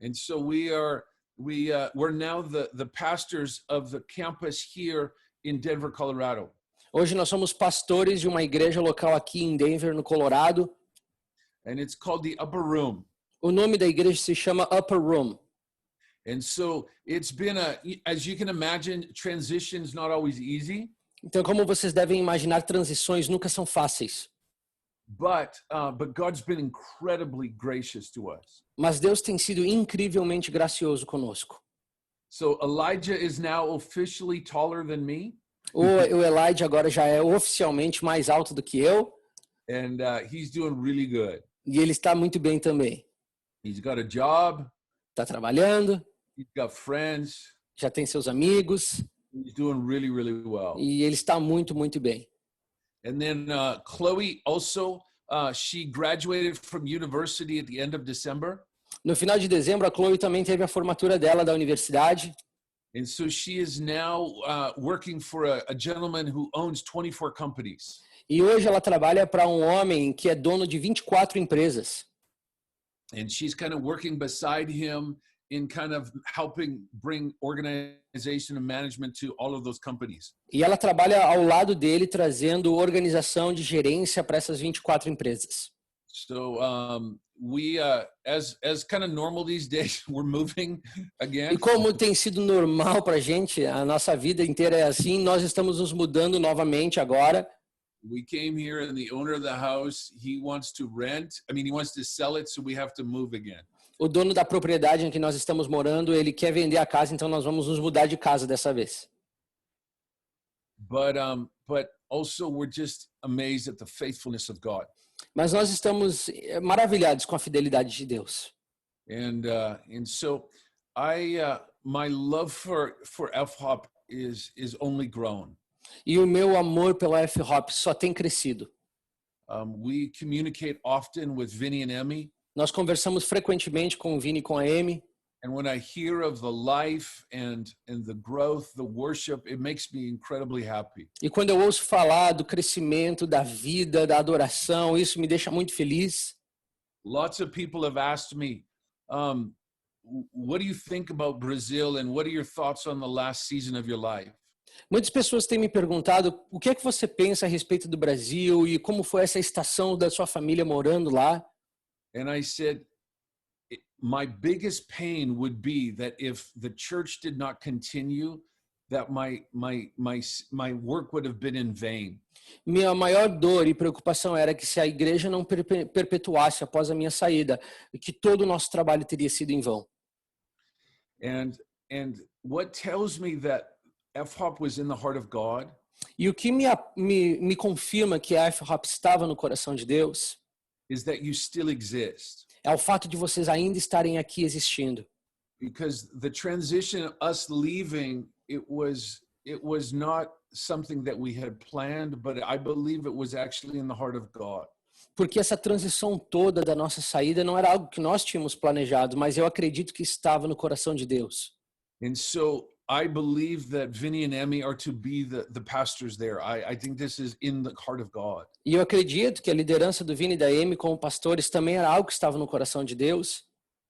[SPEAKER 6] And so we're now the pastors of the campus here in Denver, Colorado.
[SPEAKER 5] Hoje nós somos pastores de uma igreja local aqui em Denver, no Colorado.
[SPEAKER 6] And it's called the Upper Room.
[SPEAKER 5] O nome da igreja se chama Upper Room.
[SPEAKER 6] And so it's been as you can imagine, transition's not always easy.
[SPEAKER 5] Então, como vocês devem imaginar, transições nunca são fáceis.
[SPEAKER 6] But God's been incredibly gracious to us.
[SPEAKER 5] Mas Deus tem sido incrivelmente gracioso conosco.
[SPEAKER 6] So Elijah is now officially taller than me.
[SPEAKER 5] O Elijah agora já é oficialmente mais alto do que eu.
[SPEAKER 6] And he's doing really good.
[SPEAKER 5] E ele está muito bem também.
[SPEAKER 6] He's got a job.
[SPEAKER 5] Está trabalhando.
[SPEAKER 6] He's got friends.
[SPEAKER 5] Já tem seus amigos.
[SPEAKER 6] He's doing really, really well.
[SPEAKER 5] E ele está muito, muito bem.
[SPEAKER 6] And then Chloe also, she graduated from university at the end of December.
[SPEAKER 5] No final de dezembro, a Chloe também teve a formatura dela da universidade.
[SPEAKER 6] And so she is now working for a gentleman who owns 24 companies.
[SPEAKER 5] E hoje ela trabalha para um homem que é dono de 24 empresas.
[SPEAKER 6] And she's kind of working beside him in kind of helping bring organization and management to all of those companies.
[SPEAKER 5] E ela trabalha ao lado dele, trazendo organização de gerência para essas 24 empresas.
[SPEAKER 6] So we, as kind of normal these days, we're moving again.
[SPEAKER 5] E como tem sido normal para a gente, a nossa vida inteira é assim, nós estamos nos mudando novamente agora.
[SPEAKER 6] We came here and the owner of the house, he wants to rent. I mean, he wants to sell it, so we have to move again.
[SPEAKER 5] O dono da propriedade em que nós estamos morando, ele quer vender a casa, então nós vamos nos mudar de casa dessa vez.
[SPEAKER 6] But also we're just amazed at the faithfulness of God.
[SPEAKER 5] Mas nós estamos maravilhados com a fidelidade de Deus.
[SPEAKER 6] And so my love for Fhop is only grown.
[SPEAKER 5] E o meu amor pela Fhop só tem crescido.
[SPEAKER 6] We communicate often with Vinny and Emmy.
[SPEAKER 5] Nós conversamos frequentemente com o Vini e com a Amy.
[SPEAKER 6] And when I hear of the life and the growth, the worship, it makes me incredibly happy.
[SPEAKER 5] E quando eu ouço falar do crescimento, da vida, da adoração, isso me deixa muito feliz.
[SPEAKER 6] Lots of people have asked me, what do you think about Brazil and what are your thoughts on the last season of your life?
[SPEAKER 5] Muitas pessoas têm me perguntado o que é que você pensa a respeito do Brasil e como foi essa estação da sua família morando lá.
[SPEAKER 6] And I said, my biggest pain would be that if the church did not continue, that my work would have been in vain.
[SPEAKER 5] Minha maior dor e preocupação era que se a igreja não perpetuasse após a minha saída, que todo o nosso trabalho teria sido em vão.
[SPEAKER 6] And what tells me that Fhop was in the heart of God?
[SPEAKER 5] E o que me confirma que a Fhop estava no coração de Deus
[SPEAKER 6] is that you still exist.
[SPEAKER 5] É o fato de vocês ainda estarem aqui existindo.
[SPEAKER 6] Because the transition, us leaving, it was not something that we had planned, but I believe it was actually in the heart of God.
[SPEAKER 5] Porque essa transição toda da nossa saída não era algo que nós tínhamos planejado, mas eu acredito que estava no coração de Deus.
[SPEAKER 6] And so I believe that Vinny and Emmy are to be the pastors there. I think this is in the heart of God.
[SPEAKER 5] E eu acredito que a liderança do Vini e da Amy como pastores também era algo que estava no coração de Deus.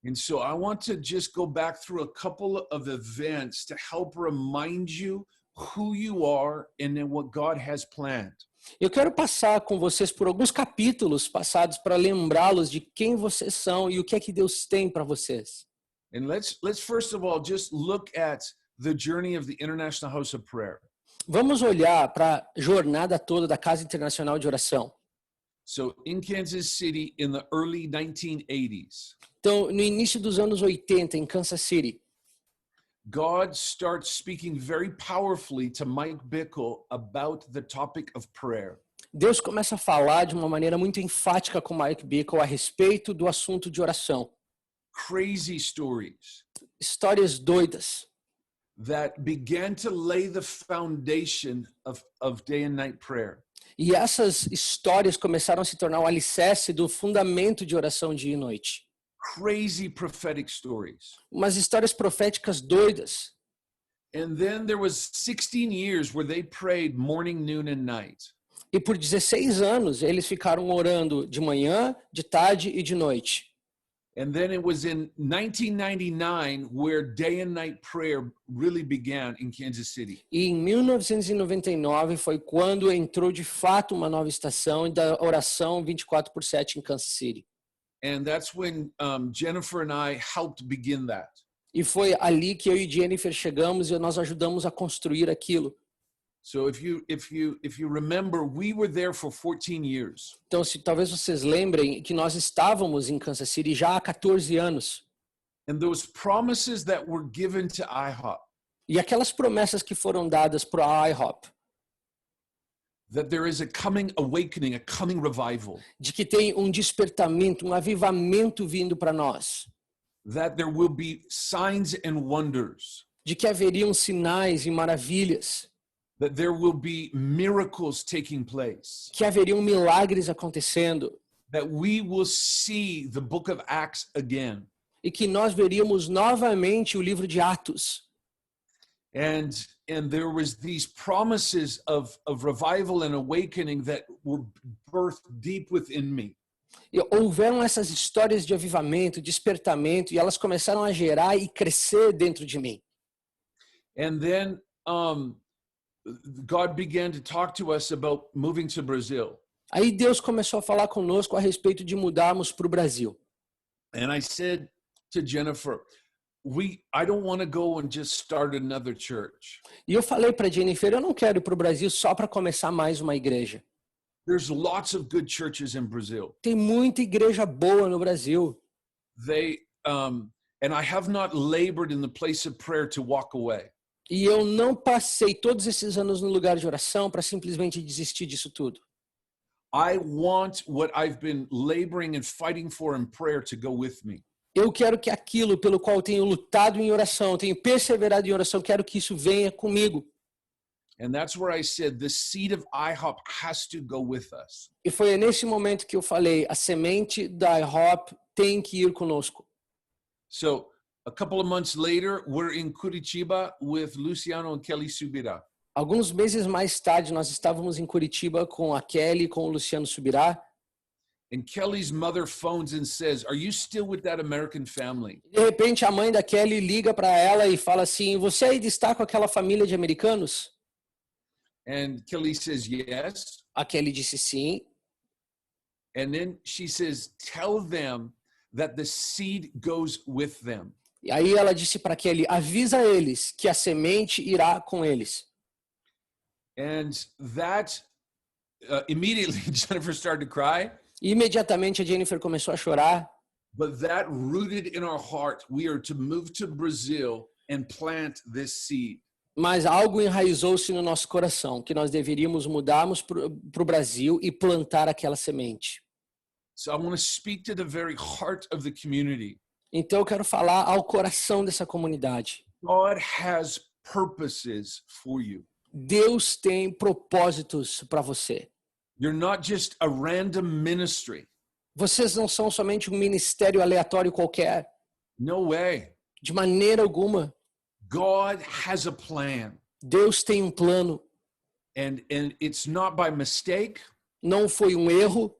[SPEAKER 6] And so I want to just go back through a couple of events to help remind you who you are and then what God has planned.
[SPEAKER 5] Eu quero passar com vocês por alguns capítulos passados para lembrá-los de quem vocês são e o que é que Deus tem para vocês.
[SPEAKER 6] And let's first of all just look at the journey of the International House of Prayer.
[SPEAKER 5] Vamos olhar para a jornada toda da Casa Internacional de Oração.
[SPEAKER 6] So in Kansas City in the early 1980s,
[SPEAKER 5] Então, no início dos anos 80, em Kansas City,
[SPEAKER 6] God starts speaking very powerfully to Mike Bickle about the topic of prayer.
[SPEAKER 5] Deus começa a falar de uma maneira muito enfática com Mike Bickle a respeito do assunto de oração.
[SPEAKER 6] Crazy stories
[SPEAKER 5] Histórias doidas
[SPEAKER 6] that began to lay the foundation of day and night prayer.
[SPEAKER 5] E essas histórias começaram a se tornar o alicerce do fundamento de oração dia e noite.
[SPEAKER 6] Crazy prophetic stories.
[SPEAKER 5] Umas histórias proféticas doidas.
[SPEAKER 6] And then there was 16 years where they prayed morning, noon, and night.
[SPEAKER 5] E por 16 anos eles ficaram orando de manhã, de tarde e de noite.
[SPEAKER 6] And then it was in 1999 where day and night prayer really began in Kansas City.
[SPEAKER 5] E em 1999 foi quando entrou de fato uma nova estação da oração 24/7 em Kansas City.
[SPEAKER 6] And that's when Jennifer and I helped begin that.
[SPEAKER 5] E foi ali que eu e Jennifer chegamos e nós ajudamos a construir aquilo.
[SPEAKER 6] So if you remember, we were there for 14 years.
[SPEAKER 5] Então, se talvez vocês lembrem que nós estávamos em Kansas City já há 14 anos.
[SPEAKER 6] And those promises that were given to IHOP,
[SPEAKER 5] E aquelas promessas que foram dadas para a IHOP,
[SPEAKER 6] that there is a coming awakening, a coming revival,
[SPEAKER 5] de que tem um despertamento, um avivamento vindo para nós,
[SPEAKER 6] that there will be signs and wonders,
[SPEAKER 5] de que haveriam sinais e maravilhas,
[SPEAKER 6] that there will be miracles taking place,
[SPEAKER 5] que haveriam milagres acontecendo,
[SPEAKER 6] that we will see the book of Acts again.
[SPEAKER 5] e que nós veríamos novamente o livro de Atos.
[SPEAKER 6] And there was these promises of revival and awakening that were birthed deep within me.
[SPEAKER 5] E houveram essas histórias de avivamento, despertamento, e elas começaram a gerar e crescer dentro de mim.
[SPEAKER 6] And then God began to talk to us about moving to Brazil.
[SPEAKER 5] Aí Deus começou a falar conosco a respeito de mudarmos para o Brasil.
[SPEAKER 6] And I said to Jennifer, I don't want to go and just start another church.
[SPEAKER 5] E eu falei para Jennifer, eu não quero ir para o Brasil só para começar mais uma igreja.
[SPEAKER 6] There's lots of good churches in Brazil.
[SPEAKER 5] Tem muita igreja boa no Brasil.
[SPEAKER 6] And I have not labored in the place of prayer to walk away.
[SPEAKER 5] E eu não passei todos esses anos no lugar de oração para simplesmente desistir disso tudo.
[SPEAKER 6] I want what I've been laboring and fighting for in prayer to go with me.
[SPEAKER 5] Eu quero que aquilo pelo qual eu tenho lutado em oração, tenho perseverado em oração, quero que isso venha comigo.
[SPEAKER 6] And that's where I said the seed of IHOP has to go with us.
[SPEAKER 5] E foi nesse momento que eu falei, a semente da IHOP tem que ir conosco.
[SPEAKER 6] So, a couple of months later, we're in Curitiba with Luciano and Kelly Subirá.
[SPEAKER 5] Alguns meses mais tarde, nós estávamos em Curitiba com a Kelly e com o Luciano Subirá.
[SPEAKER 6] And Kelly's mother phones and says, "Are you still with that American family?"
[SPEAKER 5] De repente, a mãe da Kelly liga para ela e fala assim, você ainda está com aquela família de americanos?
[SPEAKER 6] And Kelly says, "Yes."
[SPEAKER 5] A Kelly disse sim.
[SPEAKER 6] And then she says, "Tell them that the seed goes with them."
[SPEAKER 5] E aí ela disse para Kelly, avisa eles que a semente irá com eles.
[SPEAKER 6] And that immediately Jennifer started to cry.
[SPEAKER 5] E imediatamente a Jennifer começou a chorar.
[SPEAKER 6] But that rooted in our heart, we are to move to Brazil and plant this seed.
[SPEAKER 5] Mas algo enraizou-se no nosso coração, que nós deveríamos mudarmos para o Brasil e plantar aquela semente.
[SPEAKER 6] So I want to speak to the very heart of the community.
[SPEAKER 5] Então eu quero falar ao coração dessa comunidade.
[SPEAKER 6] God has purposes for you.
[SPEAKER 5] Deus tem propósitos para você.
[SPEAKER 6] You're not just a random ministry.
[SPEAKER 5] Vocês não são somente um ministério aleatório qualquer.
[SPEAKER 6] No way.
[SPEAKER 5] De maneira alguma.
[SPEAKER 6] God has a plan,
[SPEAKER 5] Deus tem um plano.
[SPEAKER 6] and it's not by mistake.
[SPEAKER 5] Não foi um erro.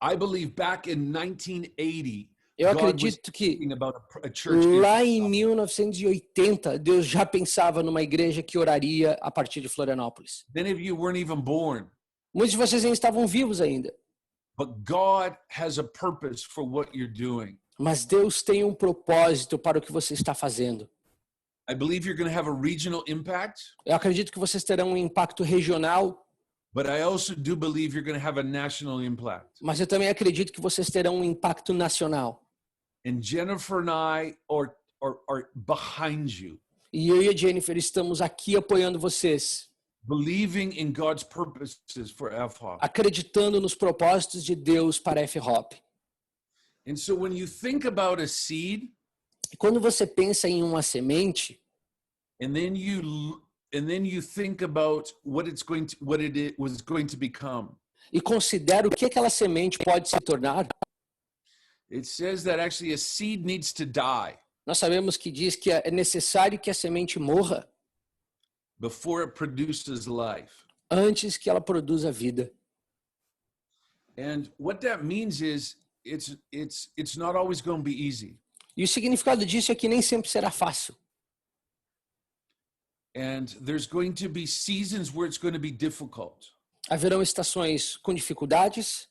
[SPEAKER 6] I believe back in 1980,
[SPEAKER 5] Eu
[SPEAKER 6] God was
[SPEAKER 5] acredito que
[SPEAKER 6] thinking about a church in
[SPEAKER 5] lá em 1980, Deus já pensava numa igreja que oraria a partir de Florianópolis.
[SPEAKER 6] Many of you weren't even born,
[SPEAKER 5] Muitos de vocês nem estavam vivos ainda.
[SPEAKER 6] but God has a purpose for what you're doing.
[SPEAKER 5] Mas Deus tem um propósito para o que você está fazendo.
[SPEAKER 6] I believe you're going to have a regional impact,
[SPEAKER 5] Eu acredito que vocês terão um impacto regional,
[SPEAKER 6] but I also do believe you're going to have a national impact.
[SPEAKER 5] mas eu também acredito que vocês terão um impacto nacional.
[SPEAKER 6] And Jennifer and I are behind you,
[SPEAKER 5] E eu e a Jennifer estamos aqui apoiando vocês,
[SPEAKER 6] believing in God's purposes for Fhop.
[SPEAKER 5] acreditando nos propósitos de Deus para a Fhop.
[SPEAKER 6] And so when you think about a seed,
[SPEAKER 5] E quando você pensa em uma semente,
[SPEAKER 6] and then you think about what it was going to become.
[SPEAKER 5] e considera o que aquela semente pode se tornar,
[SPEAKER 6] It says that actually a seed needs to die
[SPEAKER 5] nós sabemos que diz que é necessário que a semente morra
[SPEAKER 6] before it produces life.
[SPEAKER 5] antes que ela produza vida.
[SPEAKER 6] And what that means is it's not always going to be easy.
[SPEAKER 5] E o significado disso é que nem sempre será fácil.
[SPEAKER 6] And there's going to be seasons where it's going to be difficult.
[SPEAKER 5] Haverão estações com dificuldades.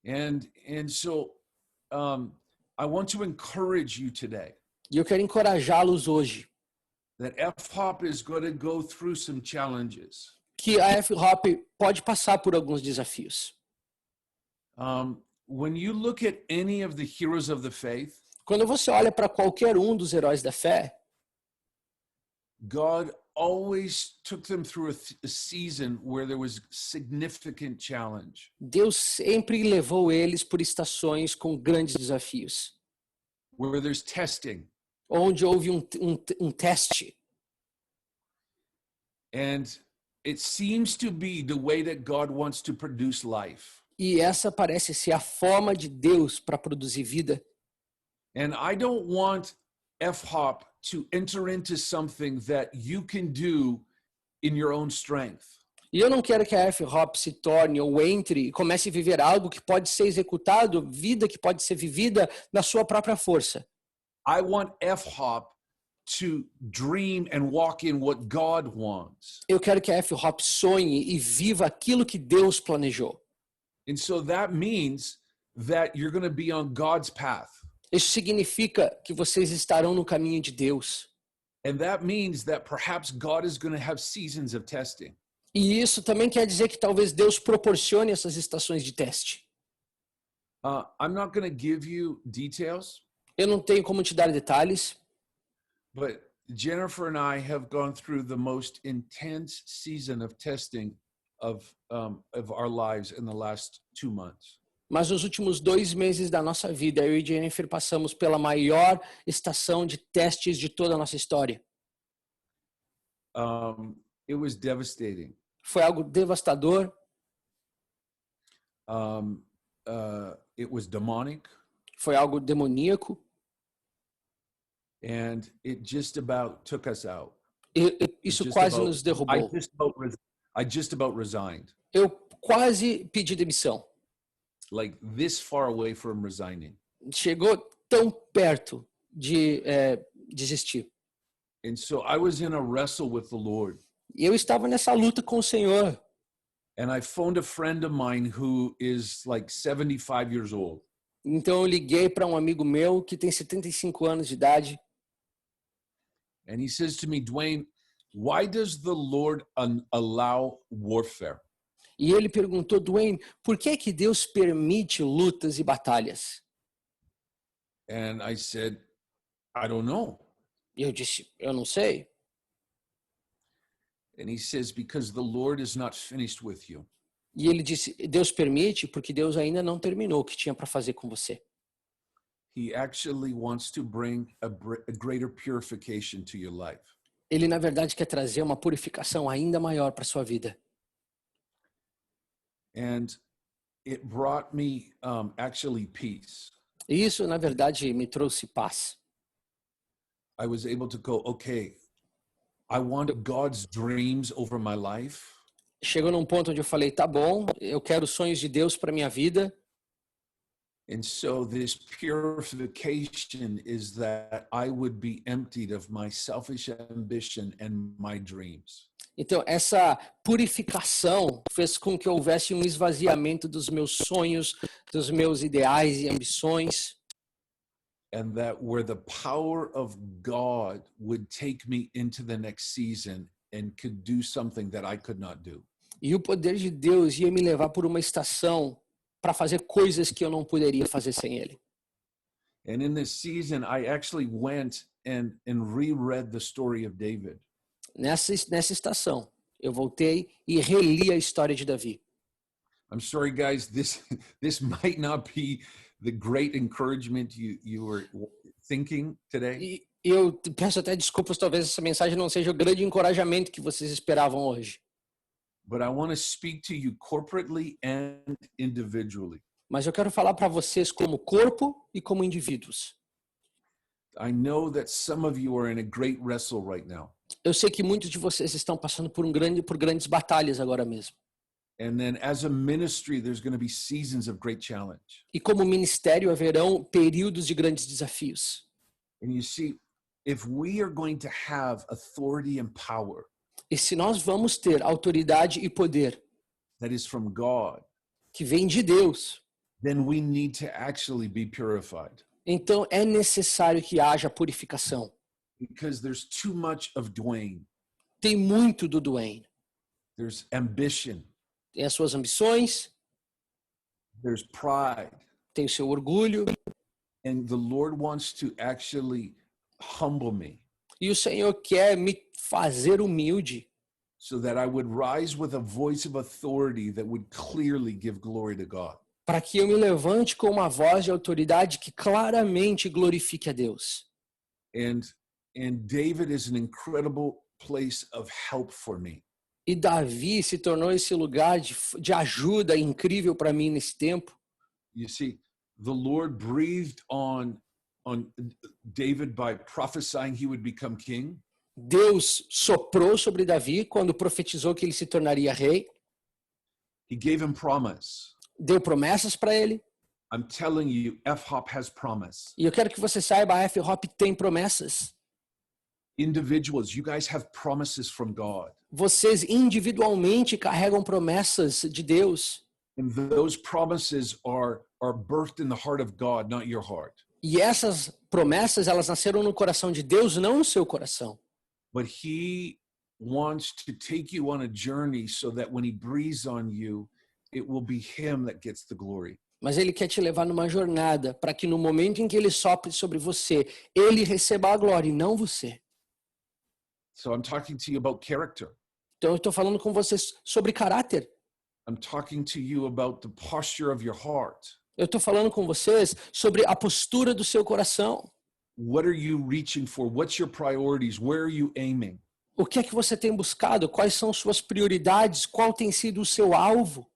[SPEAKER 6] And so I want to encourage you today
[SPEAKER 5] E eu quero encorajá-los hoje
[SPEAKER 6] that Fhop is going to go through some challenges.
[SPEAKER 5] que a Fhop pode passar por alguns desafios.
[SPEAKER 6] When you look at any of the heroes of the faith,
[SPEAKER 5] Quando você olha para qualquer um dos heróis da fé,
[SPEAKER 6] God always took them through a season where there was significant challenge.
[SPEAKER 5] Deus sempre levou eles por estações com grandes desafios,
[SPEAKER 6] Where there's testing.
[SPEAKER 5] onde houve um teste.
[SPEAKER 6] And it seems to be the way that God wants to produce life.
[SPEAKER 5] E essa parece ser a forma de Deus para produzir vida.
[SPEAKER 6] And I don't want Fhop to enter into something that you can do in your own strength.
[SPEAKER 5] E eu não quero que a Fhop se torne ou entre e comece a viver algo que pode ser executado, vida que pode ser vivida na sua própria força.
[SPEAKER 6] I want Fhop to dream and walk in what God wants.
[SPEAKER 5] Eu quero que a Fhop sonhe e viva aquilo que Deus planejou.
[SPEAKER 6] And so that means that you're going to be on God's path.
[SPEAKER 5] Isso significa que vocês estarão no caminho de Deus.
[SPEAKER 6] And that means that perhaps God is going to have seasons of testing.
[SPEAKER 5] E isso também quer dizer que talvez Deus proporcione essas estações de teste.
[SPEAKER 6] I'm not going to give you details,
[SPEAKER 5] Eu não tenho como te dar detalhes,
[SPEAKER 6] but Jennifer and I have gone through the most intense season of testing of our lives in the last 2 months.
[SPEAKER 5] mas nos últimos 2 meses da nossa vida, eu e Jennifer passamos pela maior estação de testes de toda a nossa história.
[SPEAKER 6] It was devastating.
[SPEAKER 5] Foi algo devastador,
[SPEAKER 6] It was demonic,
[SPEAKER 5] foi algo demoníaco,
[SPEAKER 6] and it just about took us out.
[SPEAKER 5] Isso
[SPEAKER 6] Just
[SPEAKER 5] quase
[SPEAKER 6] about-
[SPEAKER 5] nos derrubou.
[SPEAKER 6] I just about resigned,
[SPEAKER 5] Eu quase pedi demissão.
[SPEAKER 6] like this far away from resigning.
[SPEAKER 5] Chegou tão perto de desistir.
[SPEAKER 6] And so I was in a wrestle with the Lord.
[SPEAKER 5] E eu estava nessa luta com o Senhor.
[SPEAKER 6] And I phoned a friend of mine who is like 75 years old.
[SPEAKER 5] Então eu liguei para um amigo meu que tem 75 anos de idade.
[SPEAKER 6] And he says to me, Dwayne, why does the Lord allow warfare?
[SPEAKER 5] E ele perguntou, Dwayne, por que que Deus permite lutas e batalhas?
[SPEAKER 6] And I said, I don't know.
[SPEAKER 5] E eu disse, eu não sei.
[SPEAKER 6] And he says, because the Lord is not finished with you.
[SPEAKER 5] E ele disse, Deus permite porque Deus ainda não terminou o que tinha para fazer com você.
[SPEAKER 6] He actually wants to bring a greater purification to your life.
[SPEAKER 5] Ele, na verdade, quer trazer uma purificação ainda maior para sua vida.
[SPEAKER 6] And it brought me actually peace.
[SPEAKER 5] E isso, na verdade, me trouxe paz.
[SPEAKER 6] I was able to go, okay, I want God's dreams over my life.
[SPEAKER 5] Chegou num ponto onde eu falei, tá bom, eu quero os sonhos de Deus para minha vida.
[SPEAKER 6] And so this purification is that I would be emptied of my selfish ambition and my dreams.
[SPEAKER 5] Então, essa purificação fez com que houvesse um esvaziamento dos meus sonhos, dos meus ideais e ambições.
[SPEAKER 6] And that where the power of God would take me into the next season and could do something that I could not do.
[SPEAKER 5] E o poder de Deus ia me levar por uma estação para fazer coisas que eu não poderia fazer sem ele.
[SPEAKER 6] And in this season, I actually went and reread the story of David.
[SPEAKER 5] Nessa estação, eu voltei e reli a história de Davi.
[SPEAKER 6] I'm sorry, guys, this might not be the great encouragement you were thinking today.
[SPEAKER 5] E eu peço até desculpas, talvez essa mensagem não seja o grande encorajamento que vocês esperavam hoje.
[SPEAKER 6] But I want to speak to you corporately and individually.
[SPEAKER 5] Mas eu quero falar para vocês como corpo e como indivíduos.
[SPEAKER 6] I know that some of you are in a great wrestle right now.
[SPEAKER 5] Eu sei que muitos de vocês estão passando por grandes batalhas agora mesmo.
[SPEAKER 6] And then as a ministry, there's going to be seasons of great challenge.
[SPEAKER 5] E como ministério haverão períodos de grandes desafios.
[SPEAKER 6] And you see, if we are going to have authority and power,
[SPEAKER 5] E se nós vamos ter autoridade e poder
[SPEAKER 6] that is from God,
[SPEAKER 5] que vem de Deus,
[SPEAKER 6] then we need to actually be purified.
[SPEAKER 5] então é necessário que haja purificação.
[SPEAKER 6] Because there's too much of Dwayne.
[SPEAKER 5] Tem muito do Dwayne.
[SPEAKER 6] There's ambition.
[SPEAKER 5] Tem as suas ambições,
[SPEAKER 6] There's pride.
[SPEAKER 5] tem o seu orgulho.
[SPEAKER 6] And the Lord wants to actually humble me
[SPEAKER 5] E o Senhor quer me fazer humilde,
[SPEAKER 6] so that I would rise with a voice of authority that would clearly give glory to God.
[SPEAKER 5] para que eu me levante com uma voz de autoridade que claramente glorifique a Deus.
[SPEAKER 6] And David is an incredible place of help for me.
[SPEAKER 5] E Davi se tornou esse lugar de ajuda incrível para mim nesse tempo.
[SPEAKER 6] You see, the Lord breathed on David by prophesying he would become king.
[SPEAKER 5] Deus soprou sobre Davi quando profetizou que ele se tornaria rei.
[SPEAKER 6] He gave him promise.
[SPEAKER 5] Deu promessas para ele.
[SPEAKER 6] I'm telling you, Fhop has promise.
[SPEAKER 5] E eu quero que você saiba, a Fhop tem promessas.
[SPEAKER 6] Individuals, you guys have promises from God.
[SPEAKER 5] Vocês individualmente carregam promessas de Deus.
[SPEAKER 6] And those promises are birthed in the heart of God, not your heart.
[SPEAKER 5] E essas promessas, elas nasceram no coração de Deus, não no seu coração.
[SPEAKER 6] But he wants to take you on a journey so that when he breathes on you, it will be him that gets the glory.
[SPEAKER 5] Mas ele quer te levar numa jornada para que no momento em que ele sopre sobre você, ele receba a glória e não você.
[SPEAKER 6] So I'm talking to you about character.
[SPEAKER 5] Então eu estou falando com vocês sobre caráter.
[SPEAKER 6] I'm talking to you about the posture of your heart.
[SPEAKER 5] Eu estou falando com vocês sobre a postura do seu coração.
[SPEAKER 6] What are you reaching for? What's your priorities? Where are you aiming?
[SPEAKER 5] O que é que você tem buscado? Quais são suas prioridades? Qual tem sido o seu alvo?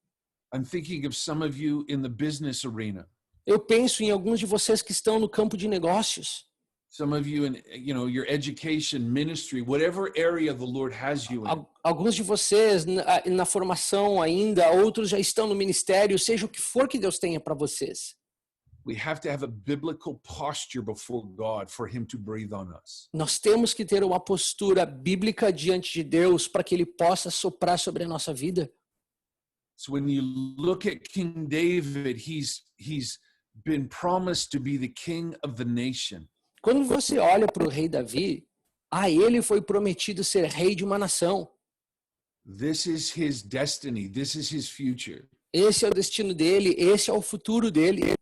[SPEAKER 6] I'm thinking of some of you in the business arena.
[SPEAKER 5] Eu penso em alguns de vocês que estão no campo de negócios.
[SPEAKER 6] Some of you in, your education, ministry, whatever area the Lord has you in.
[SPEAKER 5] Alguns de vocês na formação ainda, outros já estão no ministério, seja o que for que Deus tenha para vocês.
[SPEAKER 6] We have to have a biblical posture before God for him to breathe on us.
[SPEAKER 5] Nós temos que ter uma postura bíblica diante de Deus para que ele possa soprar sobre a nossa vida.
[SPEAKER 6] So when you look at King David, he's been promised to be the king of the nation.
[SPEAKER 5] Quando você olha para o rei Davi, a ele foi prometido ser rei de uma nação.
[SPEAKER 6] This is his destiny. This is his future.
[SPEAKER 5] Esse é o destino dele, esse é o futuro dele.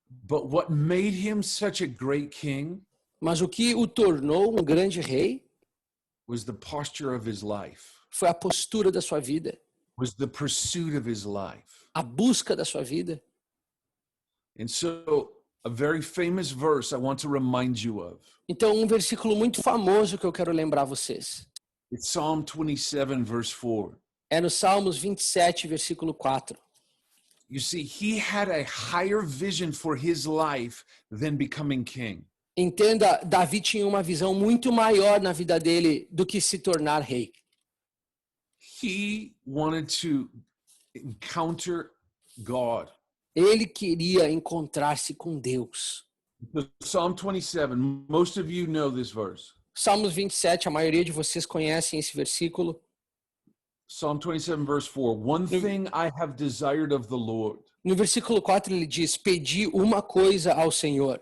[SPEAKER 6] But what made him such a great king
[SPEAKER 5] Mas o que o tornou um grande rei
[SPEAKER 6] was the posture of his life,
[SPEAKER 5] foi a postura da sua vida,
[SPEAKER 6] was the pursuit of his life.
[SPEAKER 5] a busca da sua vida.
[SPEAKER 6] And so a very famous verse I want to remind you of.
[SPEAKER 5] Então, um versículo muito famoso que eu quero lembrar vocês.
[SPEAKER 6] It's Psalm 27, verse 4.
[SPEAKER 5] É no Salmos 27, versículo 4.
[SPEAKER 6] You see, he had a higher vision for his life than becoming king.
[SPEAKER 5] Entenda, Davi tinha uma visão muito maior na vida dele do que se tornar rei.
[SPEAKER 6] He wanted to encounter God.
[SPEAKER 5] Ele queria encontrar-se com Deus.
[SPEAKER 6] Psalm 27, most of you know this verse.
[SPEAKER 5] Salmos 27, a maioria de vocês conhecem esse versículo.
[SPEAKER 6] Psalm 27, verse 4. One thing I have desired of the Lord.
[SPEAKER 5] No versículo 4 ele diz: pedi uma coisa ao Senhor.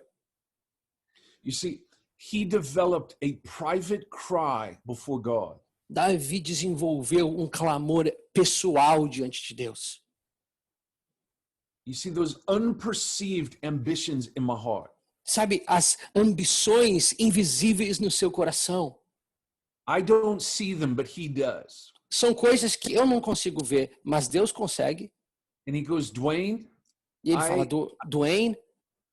[SPEAKER 6] You see, he developed a private cry before God.
[SPEAKER 5] Davi desenvolveu um clamor pessoal diante de Deus.
[SPEAKER 6] You see those unperceived ambitions in my heart.
[SPEAKER 5] Sabe, as ambições invisíveis no seu coração.
[SPEAKER 6] I don't see them, but he does.
[SPEAKER 5] São coisas que eu não consigo ver, mas Deus consegue.
[SPEAKER 6] And he goes, Dwayne,
[SPEAKER 5] E ele fala, Dwayne,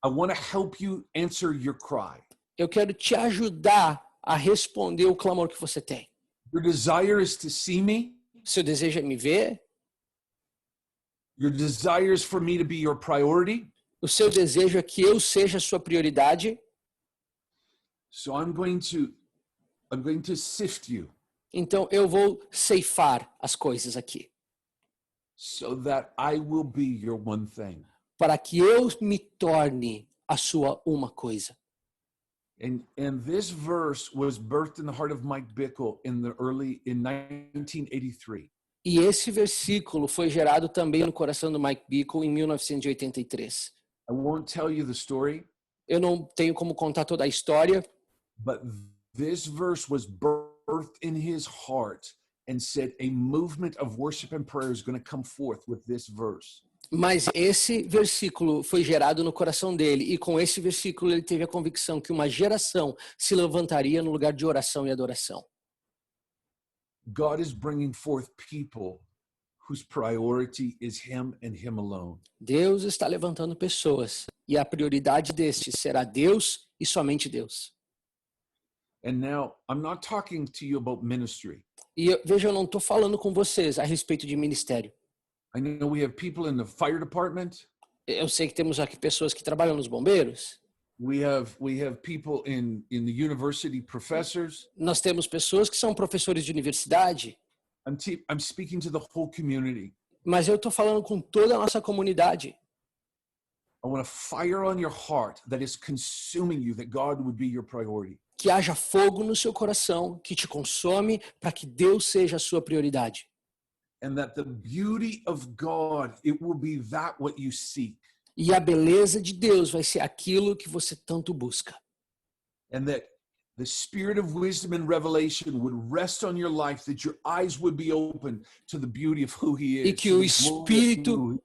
[SPEAKER 6] I want to help you answer your cry.
[SPEAKER 5] eu quero te ajudar a responder o clamor que você tem.
[SPEAKER 6] Your desire is to see me.
[SPEAKER 5] Seu desejo é me ver.
[SPEAKER 6] Your desire is for me to be your priority.
[SPEAKER 5] O seu desejo é que eu seja a sua prioridade.
[SPEAKER 6] So I'm going to sift you.
[SPEAKER 5] Então eu vou ceifar as coisas aqui.
[SPEAKER 6] So that I will be your one thing.
[SPEAKER 5] Para que eu me torne a sua uma coisa.
[SPEAKER 6] And this verse was birthed in the heart of Mike Bickle in 1983.
[SPEAKER 5] E esse versículo foi gerado também no coração do Mike Bickle em 1983.
[SPEAKER 6] I won't tell you the story.
[SPEAKER 5] Eu não tenho como contar toda a história.
[SPEAKER 6] But this verse was birthed in his heart and said a movement of worship and prayer is going to come forth with this verse.
[SPEAKER 5] Mas esse versículo foi gerado no coração dele e com esse versículo ele teve a convicção que uma geração se levantaria no lugar de oração e adoração.
[SPEAKER 6] God is bringing forth people whose priority is him and him alone.
[SPEAKER 5] Deus está levantando pessoas e a prioridade destes será Deus e somente Deus.
[SPEAKER 6] And now I'm not talking to you about ministry.
[SPEAKER 5] E veja, eu não estou falando com vocês a respeito de ministério.
[SPEAKER 6] I know we have people in the fire department.
[SPEAKER 5] Eu sei que temos aqui pessoas que trabalham nos bombeiros.
[SPEAKER 6] We have people in the university, professors.
[SPEAKER 5] Nós temos pessoas que são professores de universidade.
[SPEAKER 6] I'm speaking to the whole community.
[SPEAKER 5] Mas eu estou falando com toda a nossa comunidade.
[SPEAKER 6] I want a fire on your heart that is consuming you, that God would be your priority.
[SPEAKER 5] Que haja fogo no seu coração, que te consome, para que Deus seja a sua prioridade.
[SPEAKER 6] And that the beauty of God, it will be that what you seek.
[SPEAKER 5] E a beleza de Deus vai ser aquilo que você tanto busca.
[SPEAKER 6] And that the spirit of wisdom and revelation would rest on your life, that your eyes would be open to the beauty of who he is.
[SPEAKER 5] E que o espírito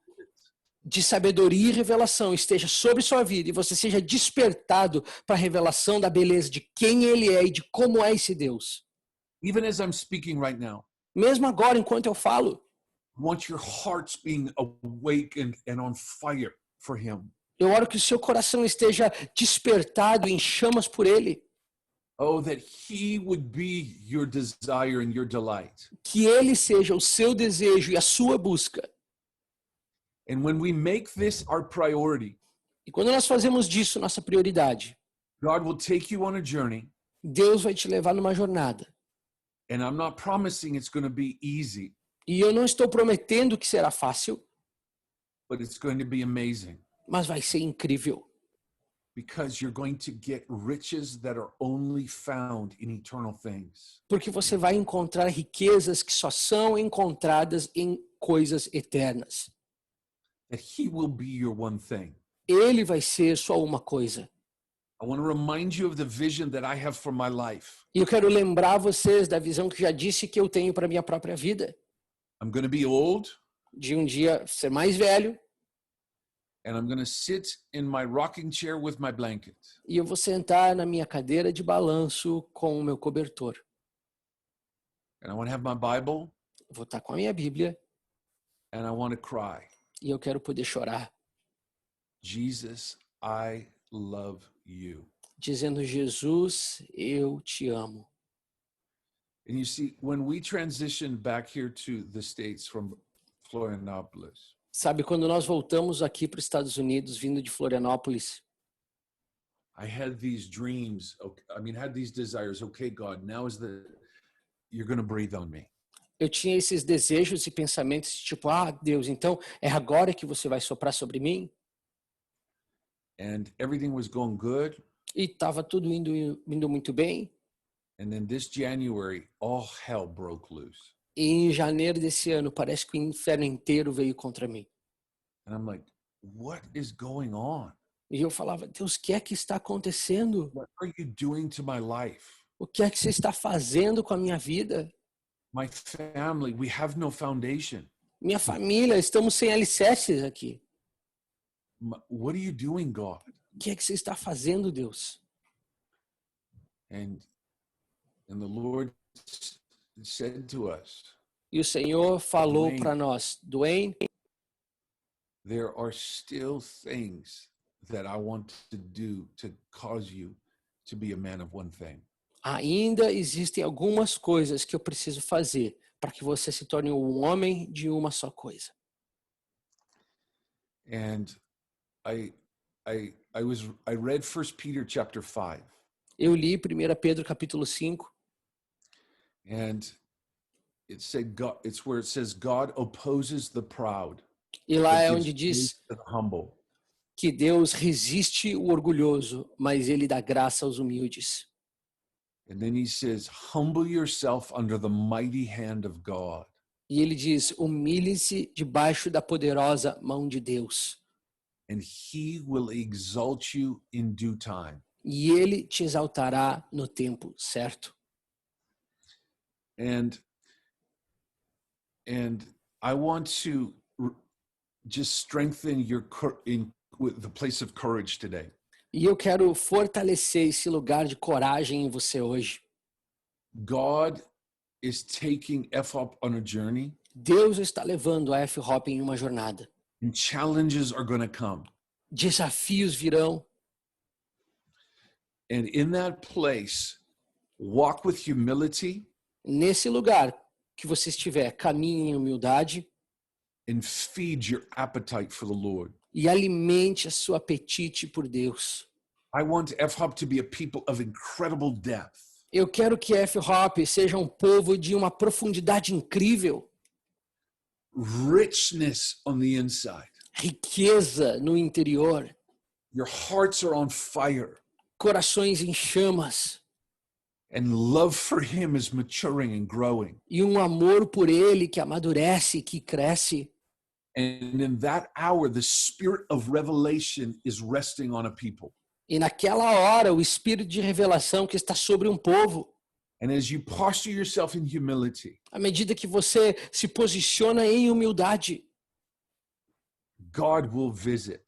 [SPEAKER 5] de sabedoria e revelação esteja sobre sua vida e você seja despertado para a revelação da beleza de quem ele é e de como é esse Deus.
[SPEAKER 6] Even as I'm speaking right now,
[SPEAKER 5] mesmo agora, enquanto eu falo,
[SPEAKER 6] I want your hearts being awakened and on fire for him.
[SPEAKER 5] Eu oro que o seu coração esteja despertado em chamas por ele.
[SPEAKER 6] Oh, that he would be your desire and your delight.
[SPEAKER 5] Que ele seja o seu desejo e a sua busca.
[SPEAKER 6] And when we make this our priority,
[SPEAKER 5] e quando nós fazemos disso nossa prioridade,
[SPEAKER 6] God will take you on a journey.
[SPEAKER 5] Deus vai te levar numa jornada.
[SPEAKER 6] And I'm not promising it's going to be easy.
[SPEAKER 5] E eu não estou prometendo que será fácil.
[SPEAKER 6] But it's going to be amazing.
[SPEAKER 5] Mas vai ser incrível.
[SPEAKER 6] Because you're going to get riches that are only found in eternal things.
[SPEAKER 5] Porque você vai encontrar riquezas que só são encontradas em coisas eternas.
[SPEAKER 6] That he will be your one thing.
[SPEAKER 5] Ele vai ser só uma coisa.
[SPEAKER 6] I want to remind you of the vision that I have for my life.
[SPEAKER 5] E eu quero lembrar vocês da visão que já disse que eu tenho para minha própria vida.
[SPEAKER 6] I'm going to be old.
[SPEAKER 5] De um dia ser mais velho.
[SPEAKER 6] And I'm going to sit in my rocking chair with my blanket.
[SPEAKER 5] E eu vou sentar na minha cadeira de balanço com o meu cobertor.
[SPEAKER 6] And I want to have my Bible.
[SPEAKER 5] Vou estar com a minha Bíblia.
[SPEAKER 6] And I want to cry.
[SPEAKER 5] E eu quero poder chorar.
[SPEAKER 6] Jesus, I love you.
[SPEAKER 5] Dizendo, Jesus, eu te amo.
[SPEAKER 6] And you see, when we transitioned back here to the States from Florianópolis,
[SPEAKER 5] sabe, quando nós voltamos aqui para os Estados Unidos, vindo de Florianópolis,
[SPEAKER 6] I had these dreams. Okay, I mean, had these desires. Okay, God, now is you're going to breathe on me.
[SPEAKER 5] Eu tinha esses desejos e pensamentos, tipo, Deus, então é agora que você vai soprar sobre mim?
[SPEAKER 6] And everything was going good.
[SPEAKER 5] E estava tudo indo muito bem.
[SPEAKER 6] And then this January, all hell broke loose.
[SPEAKER 5] E em janeiro desse ano, parece que o inferno inteiro veio contra mim.
[SPEAKER 6] And I'm like, what is going on?
[SPEAKER 5] E eu falava, Deus, o que é que está acontecendo?
[SPEAKER 6] What are you doing to my life?
[SPEAKER 5] O que é que você está fazendo com a minha vida?
[SPEAKER 6] My family, we have no foundation.
[SPEAKER 5] Minha família, estamos sem alicerces aqui.
[SPEAKER 6] What are you doing, God?
[SPEAKER 5] O que é que você está fazendo, Deus?
[SPEAKER 6] And the Lord said to us,
[SPEAKER 5] E o Senhor falou
[SPEAKER 6] Dwayne,
[SPEAKER 5] para nós, Dwayne,
[SPEAKER 6] there are still things that I want to do to cause you to be a man of one thing.
[SPEAKER 5] ainda existem algumas coisas que eu preciso fazer para que você se torne um homem de uma só coisa.
[SPEAKER 6] And I read 1 Peter chapter 5.
[SPEAKER 5] Eu li 1 Pedro capítulo 5.
[SPEAKER 6] And it said God, it's where it says God opposes the proud.
[SPEAKER 5] E lá é
[SPEAKER 6] but
[SPEAKER 5] onde
[SPEAKER 6] gives
[SPEAKER 5] diz
[SPEAKER 6] grace to the humble.
[SPEAKER 5] que Deus resiste o orgulhoso, mas ele dá graça aos humildes.
[SPEAKER 6] And then he says, humble yourself under the mighty hand of God.
[SPEAKER 5] E ele diz, humilhe-se debaixo da poderosa mão de Deus.
[SPEAKER 6] And he will exalt you in due time.
[SPEAKER 5] E ele te exaltará no tempo certo.
[SPEAKER 6] And I want to just strengthen with the place of courage today.
[SPEAKER 5] E eu quero fortalecer esse lugar de coragem em você hoje.
[SPEAKER 6] God is taking Fhop on a journey.
[SPEAKER 5] Deus está levando a Fhop em uma jornada.
[SPEAKER 6] And challenges are going to come.
[SPEAKER 5] Desafios virão.
[SPEAKER 6] And in that place, walk with humility.
[SPEAKER 5] Nesse lugar que você estiver, caminhe em humildade.
[SPEAKER 6] And feed your appetite for the Lord.
[SPEAKER 5] E alimente a seu apetite por Deus.
[SPEAKER 6] I want Fhop to be a people of incredible depth.
[SPEAKER 5] Eu quero que Fhop seja um povo de uma profundidade incrível.
[SPEAKER 6] Richness on the inside.
[SPEAKER 5] Riqueza no interior.
[SPEAKER 6] Your hearts are on fire.
[SPEAKER 5] Corações em chamas.
[SPEAKER 6] And love for him is maturing and growing.
[SPEAKER 5] E um amor por ele que amadurece, que cresce.
[SPEAKER 6] And in that hour, the spirit of revelation is resting on a people.
[SPEAKER 5] E naquela hora, o espírito de revelação que está sobre um povo.
[SPEAKER 6] And as you posture yourself in humility,
[SPEAKER 5] À medida que você se posiciona em humildade,
[SPEAKER 6] God will visit.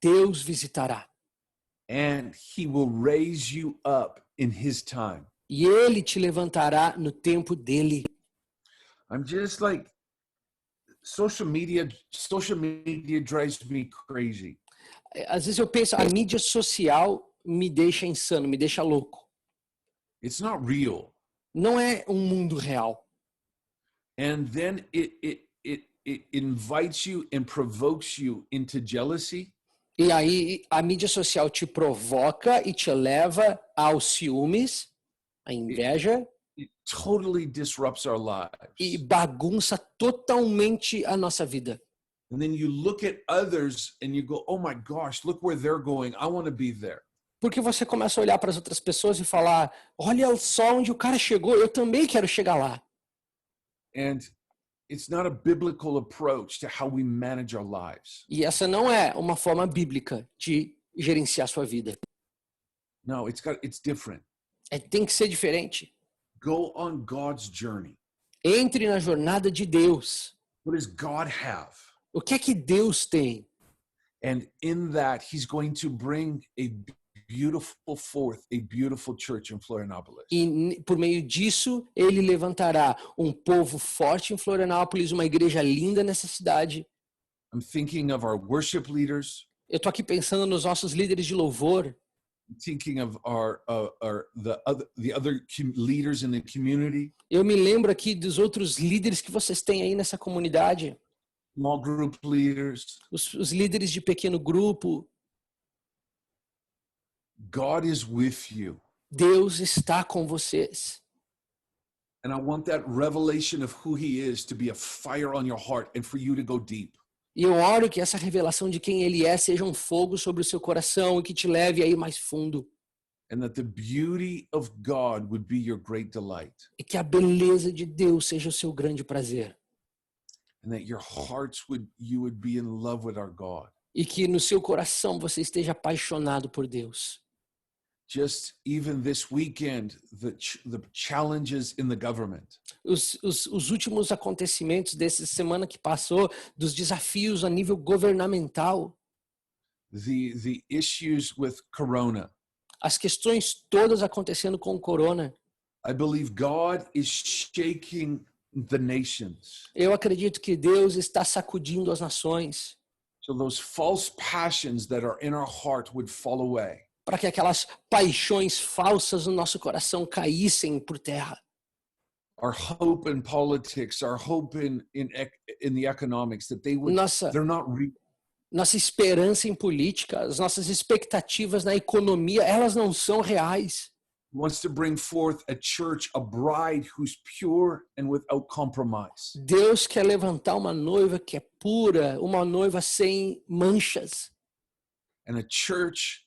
[SPEAKER 5] Deus visitará.
[SPEAKER 6] And he will raise you up in his time.
[SPEAKER 5] E ele te levantará no tempo dele.
[SPEAKER 6] I'm just like, social media drives me crazy.
[SPEAKER 5] Às vezes eu penso, a mídia social me deixa insano, me deixa louco.
[SPEAKER 6] It's not real.
[SPEAKER 5] Não é um mundo real.
[SPEAKER 6] And then it invites you and provokes you into jealousy.
[SPEAKER 5] E aí a mídia social te provoca e te leva aos ciúmes, à inveja.
[SPEAKER 6] It totally disrupts our lives.
[SPEAKER 5] E bagunça totalmente a nossa vida.
[SPEAKER 6] And then you look at others and you go, oh my gosh, look where they're going. I want to be there.
[SPEAKER 5] Porque você começa a olhar para as outras pessoas e falar, olha só onde o cara chegou, eu também quero chegar lá.
[SPEAKER 6] And it's not a biblical approach to how we manage our lives.
[SPEAKER 5] E essa não é uma forma bíblica de gerenciar sua vida.
[SPEAKER 6] No, it's different.
[SPEAKER 5] Tem que ser diferente.
[SPEAKER 6] Go on God's journey.
[SPEAKER 5] Entre na jornada de Deus.
[SPEAKER 6] What does God have?
[SPEAKER 5] O que é que Deus tem?
[SPEAKER 6] And in that, he's going to bring a beautiful church in Florianópolis.
[SPEAKER 5] E por meio disso, ele levantará um povo forte em Florianópolis, uma igreja linda nessa cidade.
[SPEAKER 6] I'm thinking of our worship leaders.
[SPEAKER 5] Eu tô aqui pensando nos nossos líderes de louvor.
[SPEAKER 6] I'm thinking of the other leaders in the community.
[SPEAKER 5] Eu me lembro aqui dos outros líderes que vocês têm aí nessa comunidade.
[SPEAKER 6] Small group leaders.
[SPEAKER 5] Os líderes de pequeno grupo.
[SPEAKER 6] God is with you.
[SPEAKER 5] Deus está com vocês.
[SPEAKER 6] And I want that revelation of who he is to be a fire on your heart and for you to go deep.
[SPEAKER 5] E eu oro que essa revelação de quem ele é seja um fogo sobre o seu coração e que te leve a ir mais fundo.
[SPEAKER 6] And that the beauty of God would be your great delight.
[SPEAKER 5] E que a beleza de Deus seja o seu grande prazer.
[SPEAKER 6] And that you would be in love with our God.
[SPEAKER 5] E que no seu coração você esteja apaixonado por Deus.
[SPEAKER 6] Just even this weekend, the challenges in the government.
[SPEAKER 5] Os últimos acontecimentos dessa semana que passou, dos desafios a nível governamental.
[SPEAKER 6] The issues with Corona.
[SPEAKER 5] As questões todas acontecendo com o corona.
[SPEAKER 6] I believe God is shaking the nations.
[SPEAKER 5] Eu acredito que Deus está sacudindo as nações.
[SPEAKER 6] So those false passions that are in our heart would fall away.
[SPEAKER 5] Para que aquelas paixões falsas no nosso coração caíssem por terra.
[SPEAKER 6] Our hope in politics, our hope in the economics, that they're not real.
[SPEAKER 5] Nossa esperança em política, as nossas expectativas na economia, elas não são reais.
[SPEAKER 6] He wants to bring forth a church, a bride who's pure and without compromise.
[SPEAKER 5] Deus quer levantar uma noiva que é pura, uma noiva sem manchas.
[SPEAKER 6] And a church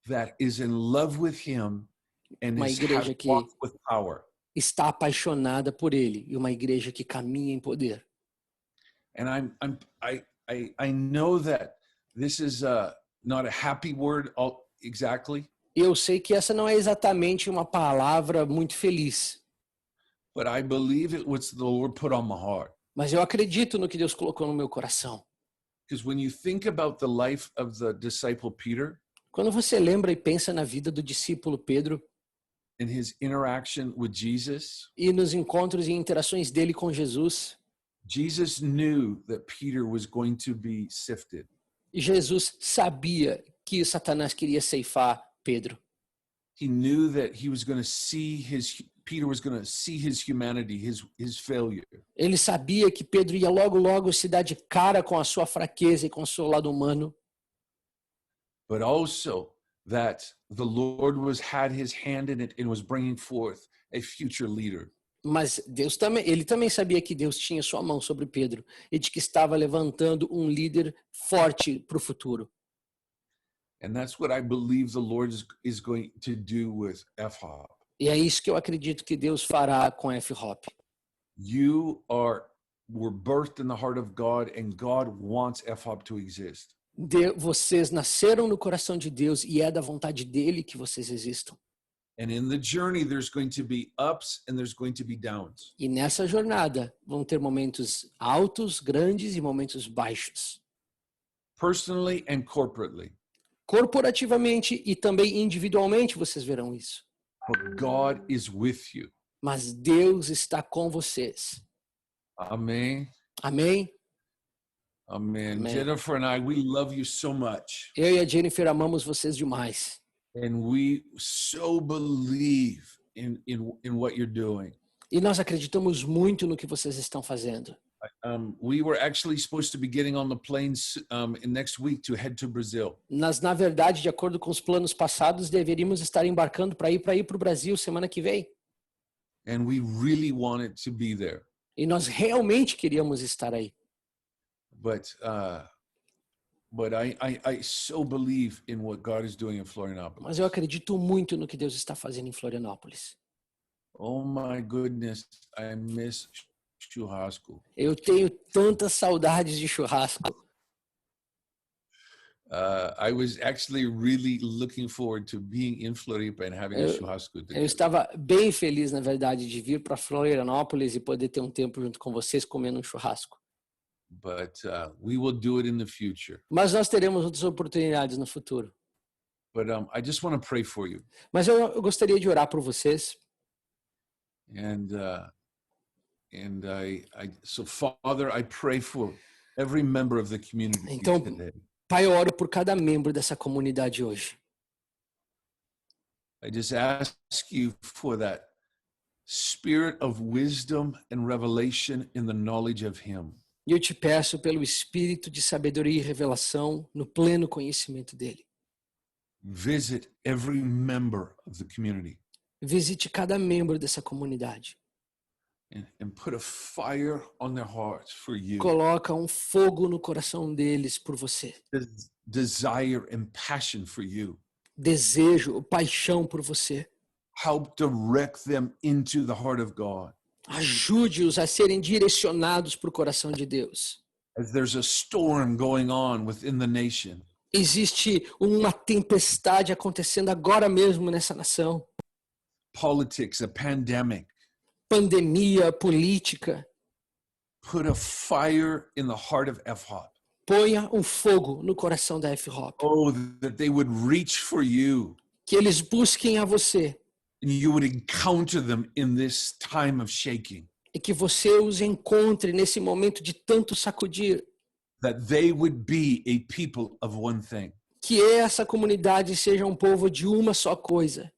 [SPEAKER 6] that is in love with him and
[SPEAKER 5] Uma igreja que
[SPEAKER 6] walks with power.
[SPEAKER 5] Está apaixonada por ele e uma igreja que caminha em poder.
[SPEAKER 6] And I know that this is not a happy word exactly.
[SPEAKER 5] Eu sei que essa não é exatamente uma palavra muito feliz.
[SPEAKER 6] But I believe it was the Lord put on my heart.
[SPEAKER 5] Mas eu acredito no que Deus colocou no meu coração.
[SPEAKER 6] Because when you think about the life of the disciple Peter,
[SPEAKER 5] quando você lembra e pensa na vida do discípulo Pedro,
[SPEAKER 6] in his interaction with Jesus,
[SPEAKER 5] e nos encontros e interações dele com Jesus,
[SPEAKER 6] Jesus knew that Peter was going to be sifted.
[SPEAKER 5] E Jesus sabia que Satanás queria ceifar Pedro.
[SPEAKER 6] He knew that he was going to see Peter was going to see his humanity, his failure.
[SPEAKER 5] Ele sabia que Pedro ia logo se dar de cara com a sua fraqueza e com o seu lado humano.
[SPEAKER 6] But also that the Lord had his hand in it and was bringing forth a future leader.
[SPEAKER 5] Mas ele também sabia que Deus tinha sua mão sobre Pedro e de que estava levantando um líder forte para o futuro.
[SPEAKER 6] And that's what I believe the Lord is going to do with Fhop.
[SPEAKER 5] E é isso que eu acredito que Deus fará com Fhop.
[SPEAKER 6] You were birthed in the heart of God and God wants Fhop to exist.
[SPEAKER 5] Vocês nasceram no coração de Deus e é da vontade dele que vocês existam.
[SPEAKER 6] And in the journey there's going to be ups and there's going to be downs.
[SPEAKER 5] E nessa jornada vão ter momentos altos, grandes e momentos baixos.
[SPEAKER 6] Personally and corporately.
[SPEAKER 5] Corporativamente e também individualmente vocês verão isso.
[SPEAKER 6] But God is with you.
[SPEAKER 5] Mas Deus está com vocês.
[SPEAKER 6] Amém.
[SPEAKER 5] Amém.
[SPEAKER 6] Amen. Jennifer and I, we love you so much.
[SPEAKER 5] Eu e a Jennifer amamos vocês demais.
[SPEAKER 6] And we so believe in what you're doing.
[SPEAKER 5] E nós acreditamos muito no que vocês estão fazendo.
[SPEAKER 6] We were actually supposed to be getting on the plane next week to head to Brazil.
[SPEAKER 5] Na verdade, de acordo com os planos passados, deveríamos estar embarcando para ir para o Brasil semana que vem.
[SPEAKER 6] And we really wanted to be there.
[SPEAKER 5] E nós realmente queríamos estar aí.
[SPEAKER 6] But I so believe in what God is doing in Florianópolis.
[SPEAKER 5] Mas eu acredito muito no que Deus está fazendo em Florianópolis.
[SPEAKER 6] Oh my goodness, I miss churrasco.
[SPEAKER 5] Eu tenho tantas saudades de churrasco.
[SPEAKER 6] I was actually really looking forward to being in Floripa and having a churrasco together.
[SPEAKER 5] Eu estava bem feliz, na verdade, de vir para Florianópolis e poder ter um tempo junto com vocês comendo um churrasco.
[SPEAKER 6] But we will do it in the future.
[SPEAKER 5] Mas nós teremos outras oportunidades no futuro.
[SPEAKER 6] But I just want to pray for you.
[SPEAKER 5] Mas eu gostaria de orar por vocês.
[SPEAKER 6] So Father, I pray for every member of the community
[SPEAKER 5] Então,
[SPEAKER 6] today.
[SPEAKER 5] Pai, eu oro por cada membro dessa comunidade hoje.
[SPEAKER 6] I just ask you for that spirit of wisdom and revelation in the knowledge of Him.
[SPEAKER 5] E eu te peço pelo espírito de sabedoria e revelação no pleno conhecimento dele.
[SPEAKER 6] Visit every member of the community
[SPEAKER 5] Visite cada membro dessa comunidade.
[SPEAKER 6] and put a fire on their hearts for you.
[SPEAKER 5] Coloca um fogo no coração deles por você.
[SPEAKER 6] Desire and passion for you.
[SPEAKER 5] Desejo, paixão por você.
[SPEAKER 6] Help direct them into the heart of God.
[SPEAKER 5] Ajude-os a serem direcionados para o coração de Deus.
[SPEAKER 6] As there's a storm going on within the nation.
[SPEAKER 5] Existe uma tempestade acontecendo agora mesmo nessa nação.
[SPEAKER 6] Politics, a pandemic.
[SPEAKER 5] Pandemia, política.
[SPEAKER 6] Put a fire in the heart of Fhop.
[SPEAKER 5] Ponha um fogo no coração da Fhop.
[SPEAKER 6] Oh, that they would reach for you.
[SPEAKER 5] Que eles busquem a você.
[SPEAKER 6] And you would encounter them in this time of shaking.
[SPEAKER 5] E que você os encontre nesse momento de tanto sacudir.
[SPEAKER 6] That they would be a people of one thing.
[SPEAKER 5] Que essa comunidade seja um povo de uma só coisa.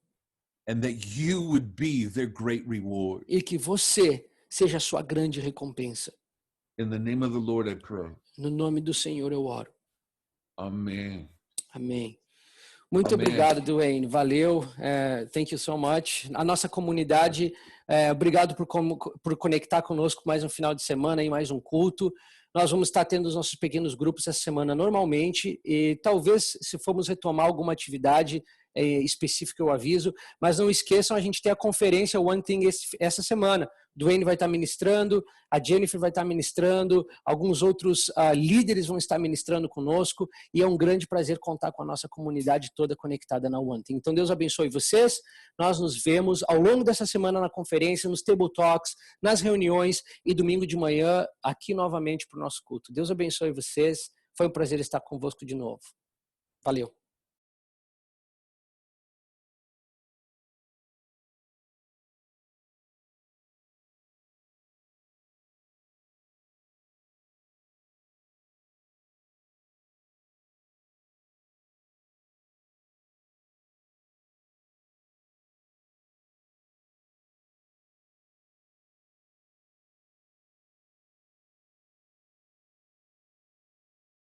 [SPEAKER 6] And that you would be their great reward.
[SPEAKER 5] E que você seja a sua grande recompensa.
[SPEAKER 6] In the name of the Lord I pray.
[SPEAKER 5] No nome do Senhor eu oro.
[SPEAKER 6] Amen.
[SPEAKER 5] Amém. Muito
[SPEAKER 6] Amém.
[SPEAKER 5] obrigado, Dwayne. Valeu. Thank you so much. A nossa comunidade, obrigado por conectar conosco mais um final de semana e mais um culto. Nós vamos estar tendo os nossos pequenos grupos essa semana normalmente e talvez, se formos retomar alguma atividade específica, eu aviso. Mas não esqueçam, a gente tem a conferência One Thing essa semana. Dwayne vai estar ministrando, a Jennifer vai estar ministrando, alguns outros líderes vão estar ministrando conosco e é um grande prazer contar com a nossa comunidade toda conectada na One Thing. Então Deus abençoe vocês, nós nos vemos ao longo dessa semana na conferência, nos Table Talks, nas reuniões e domingo de manhã aqui novamente para o nosso culto. Deus abençoe vocês, foi um prazer estar convosco de novo. Valeu.